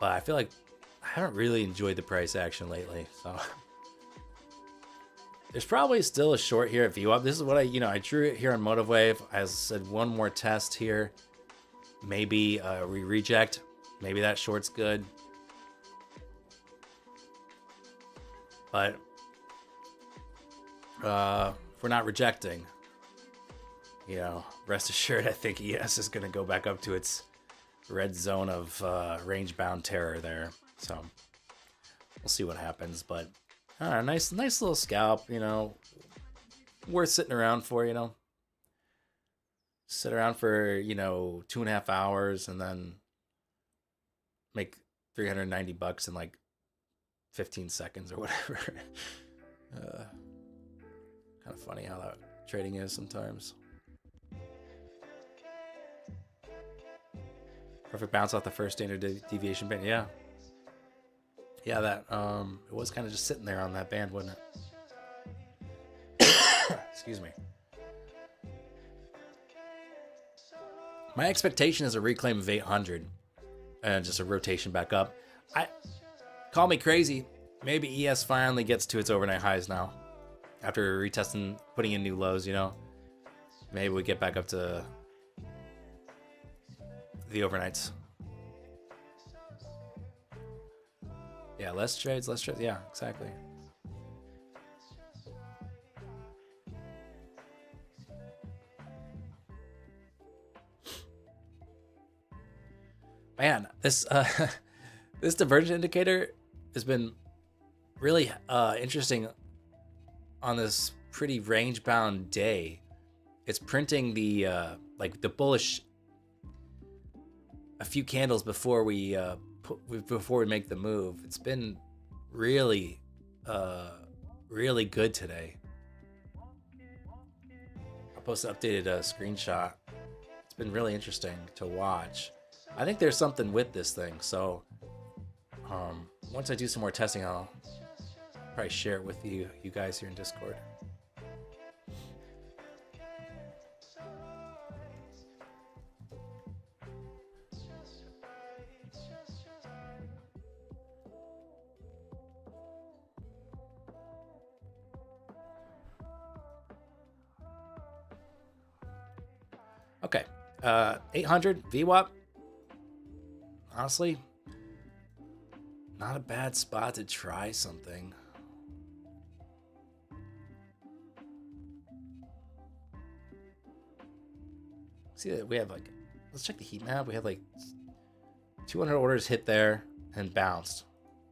S1: I feel like I haven't really enjoyed the price action lately, so there's probably still a short here at VWAP. This is what I drew it here on MotiveWave. I said one more test here, maybe we reject, maybe that short's good, but if we're not rejecting, rest assured, I think ES is going to go back up to its red zone of range-bound terror there. So we'll see what happens. But nice little scalp, worth sitting around for, Sit around for, 2.5 hours and then make $390 in like 15 seconds or whatever. Kind of funny how that trading is sometimes. Perfect bounce off the first standard deviation band. Yeah, that it was kind of just sitting there on that band, wasn't it? Excuse me. My expectation is a reclaim of 800 and just a rotation back up. Call me crazy. Maybe ES finally gets to its overnight highs now. After retesting, putting in new lows, maybe we get back up to the overnights. Yeah, less trades. Yeah, exactly. Man, this This divergence indicator has been really interesting on this pretty range-bound day. It's printing the like the bullish a few candles before we make the move. It's been really really good today. I'll post an updated screenshot. It's been really interesting to watch. I think there's something with this thing, so once I do some more testing, I'll probably share it with you guys here in Discord. Okay, 800 VWAP. Honestly, not a bad spot to try something. See that we have like, let's check the heat map. We have like 200 orders hit there and bounced.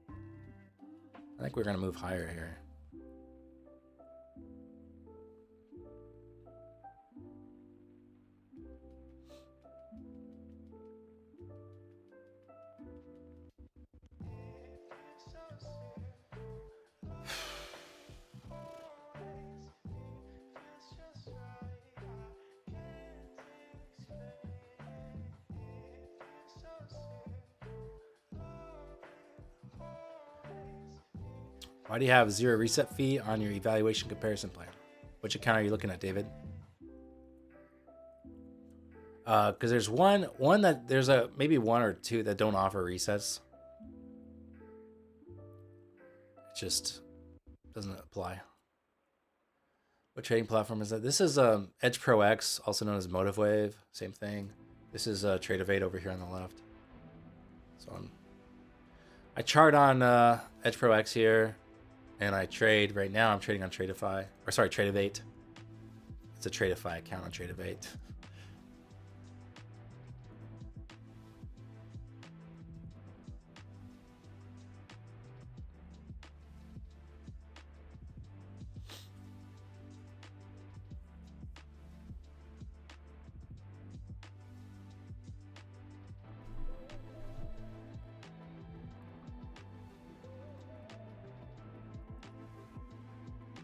S1: I think we're gonna move higher here. Why do you have 0 reset fee on your evaluation comparison plan? Which account are you looking at, David? Because there's one that there's maybe 1 or 2 that don't offer resets. It just doesn't apply. What trading platform is that? This is Edge Pro X, also known as MotiveWave. Same thing. This is Tradeovate over here on the left. So I chart on Edge Pro X here. And I trade right now. I'm trading on Tradeovate. It's a Tradeovate account on Tradeovate.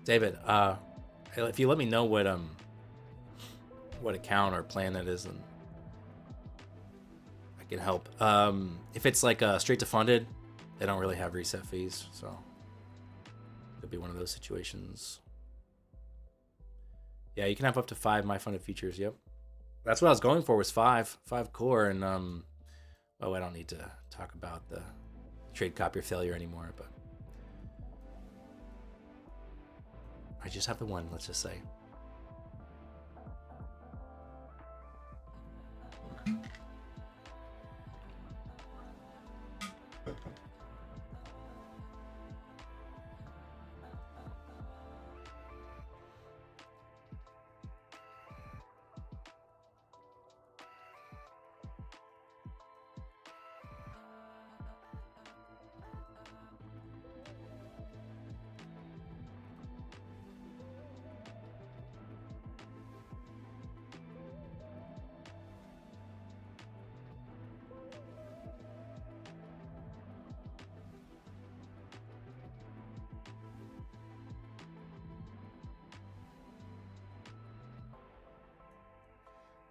S1: David, if you let me know what account or plan that is, then I can help. If it's like straight to funded, they don't really have reset fees, so could be one of those situations. Yeah, you can have up to 5 my funded features. Yep, that's what I was going for, was 5 core, and oh, I don't need to talk about the trade copier failure anymore, but I just have the one, let's just say.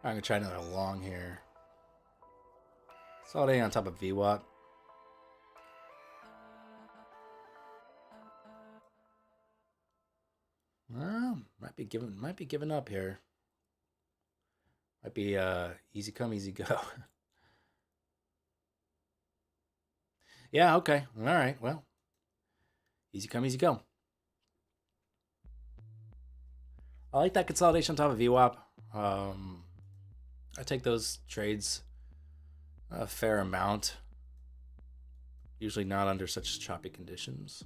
S1: I'm gonna try another long here. Consolidating on top of VWAP. Well, might be giving up here. Might be easy come, easy go. Yeah, okay. All right. Well, easy come, easy go. I like that consolidation on top of VWAP. I take those trades a fair amount. Usually not under such choppy conditions.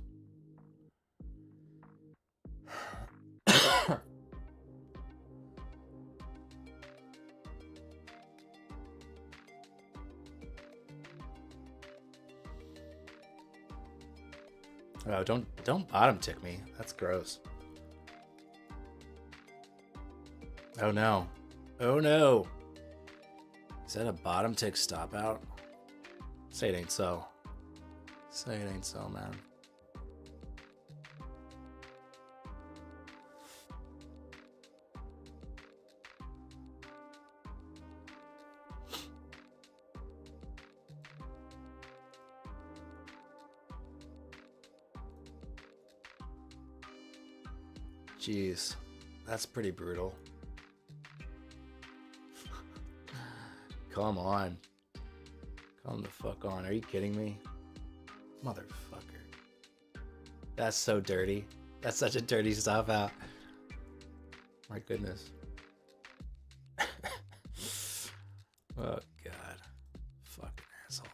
S1: Oh, don't bottom tick me. That's gross. Oh no. Oh no. Is that a bottom tick stop out? Say it ain't so. Say it ain't so, man. Jeez, that's pretty brutal. Come on. Come the fuck on. Are you kidding me? Motherfucker. That's so dirty. That's such a dirty stop out. My goodness. Oh, God. Fucking asshole.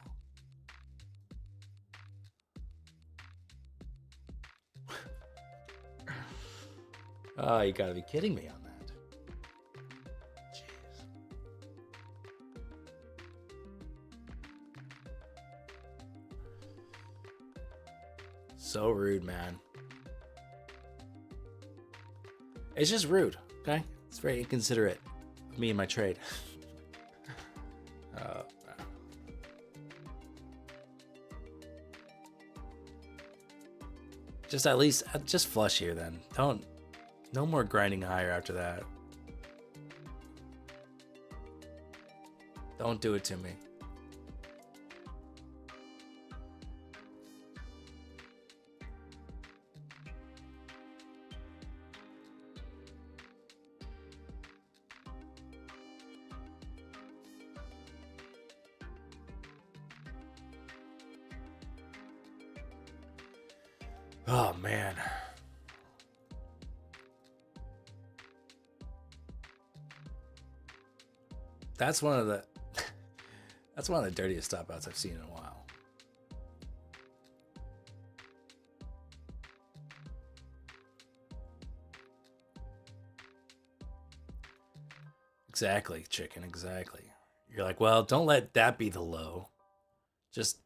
S1: Oh, you gotta be kidding me on that. Jeez. So rude, man. It's just rude, okay? It's very inconsiderate of me and my trade. Just at least, just flush here then. No more grinding higher after that. Don't do it to me. Oh, man. That's one of the dirtiest stop outs I've seen in a while. Exactly, chicken, exactly. You're like, well, don't let that be the low. Just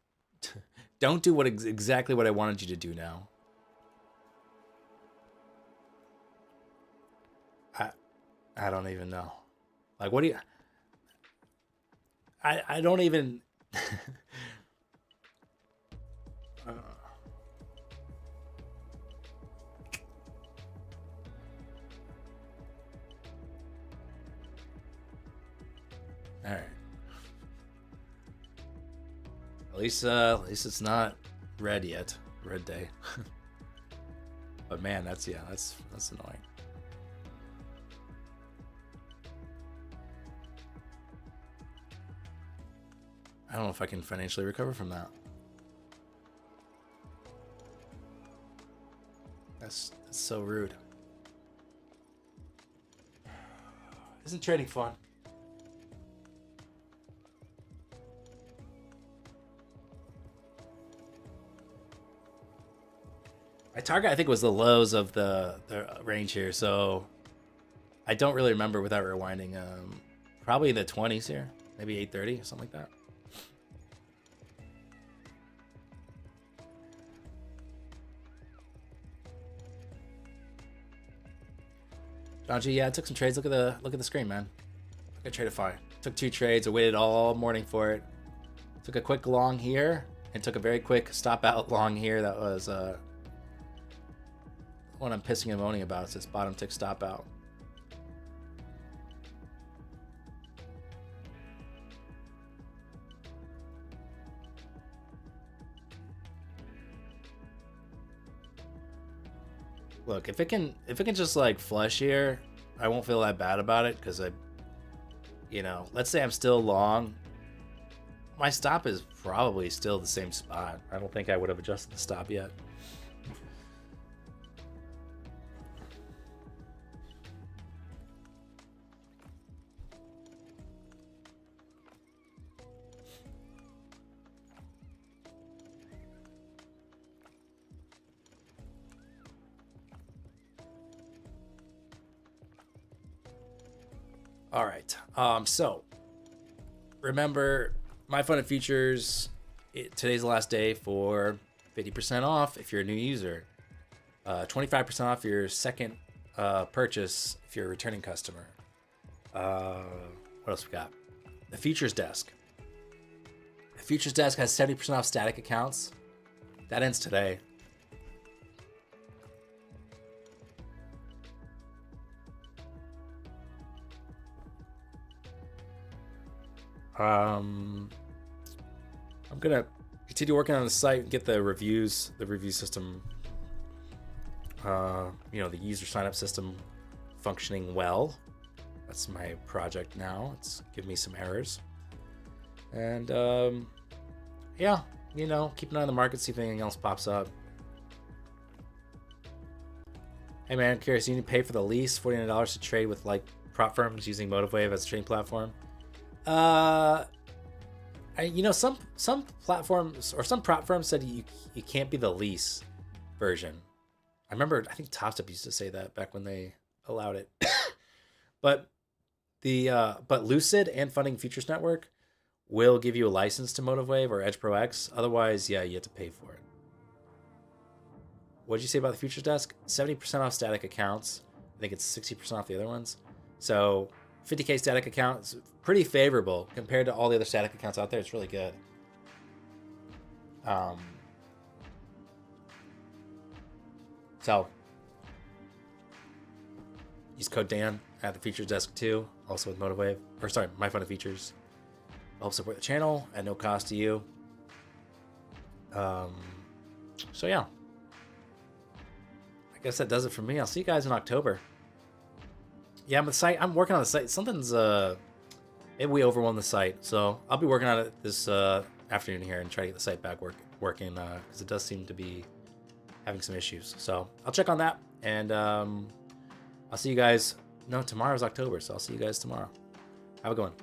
S1: don't do exactly what I wanted you to do now. I don't even know. Like, what do you... I don't even... All right. At least it's not red yet. Red day. But man, that's annoying. I don't know if I can financially recover from that. That's so rude. Isn't trading fun? My target, I think, was the lows of the range here, so I don't really remember without rewinding. Probably the 20s here, maybe 830 or something like that. John G, yeah, I took some trades. Look at the screen, man. I traded fine. Took 2 trades. I waited all morning for it. Took a quick long here and took a very quick stop out long here. That was what I'm pissing and moaning about. It's this bottom tick stop out. Look, if it can just like flush here, I won't feel that bad about it because let's say I'm still long. My stop is probably still the same spot. I don't think I would have adjusted the stop yet. All right. So remember, my fun and futures. Today's the last day for 50% off if you're a new user. 25% off your second purchase if you're a returning customer. What else we got? The Features Desk. The Features Desk has 70% off static accounts. That ends today. I'm gonna continue working on the site and get the review system, the user sign up system functioning well. That's my project now. It's giving me some errors. And keep an eye on the market, see if anything else pops up. Hey man, I'm curious, you need to pay for the lease, $49 to trade with like prop firms using MotiveWave as a trading platform. Some platforms or some prop firms said you can't be the lease version. I remember, I think TopStep used to say that back when they allowed it. but Lucid and Funding Futures Network will give you a license to MotiveWave or Edge Pro X. Otherwise, yeah, you have to pay for it. What did you say about the Futures Desk? 70% off static accounts. I think it's 60% off the other ones. So 50K static account is pretty favorable compared to all the other static accounts out there. It's really good. So use code Dan at the Features Desk too, also with MotiveWave. My Fun of Features. Help support the channel at no cost to you. So yeah. I guess that does it for me. I'll see you guys in October. Yeah, I'm working on the site. Something's maybe we overwhelmed the site, so I'll be working on it this afternoon here and try to get the site back working because it does seem to be having some issues. So I'll check on that, and I'll see you guys. No, tomorrow's October, so I'll see you guys tomorrow. Have a good one.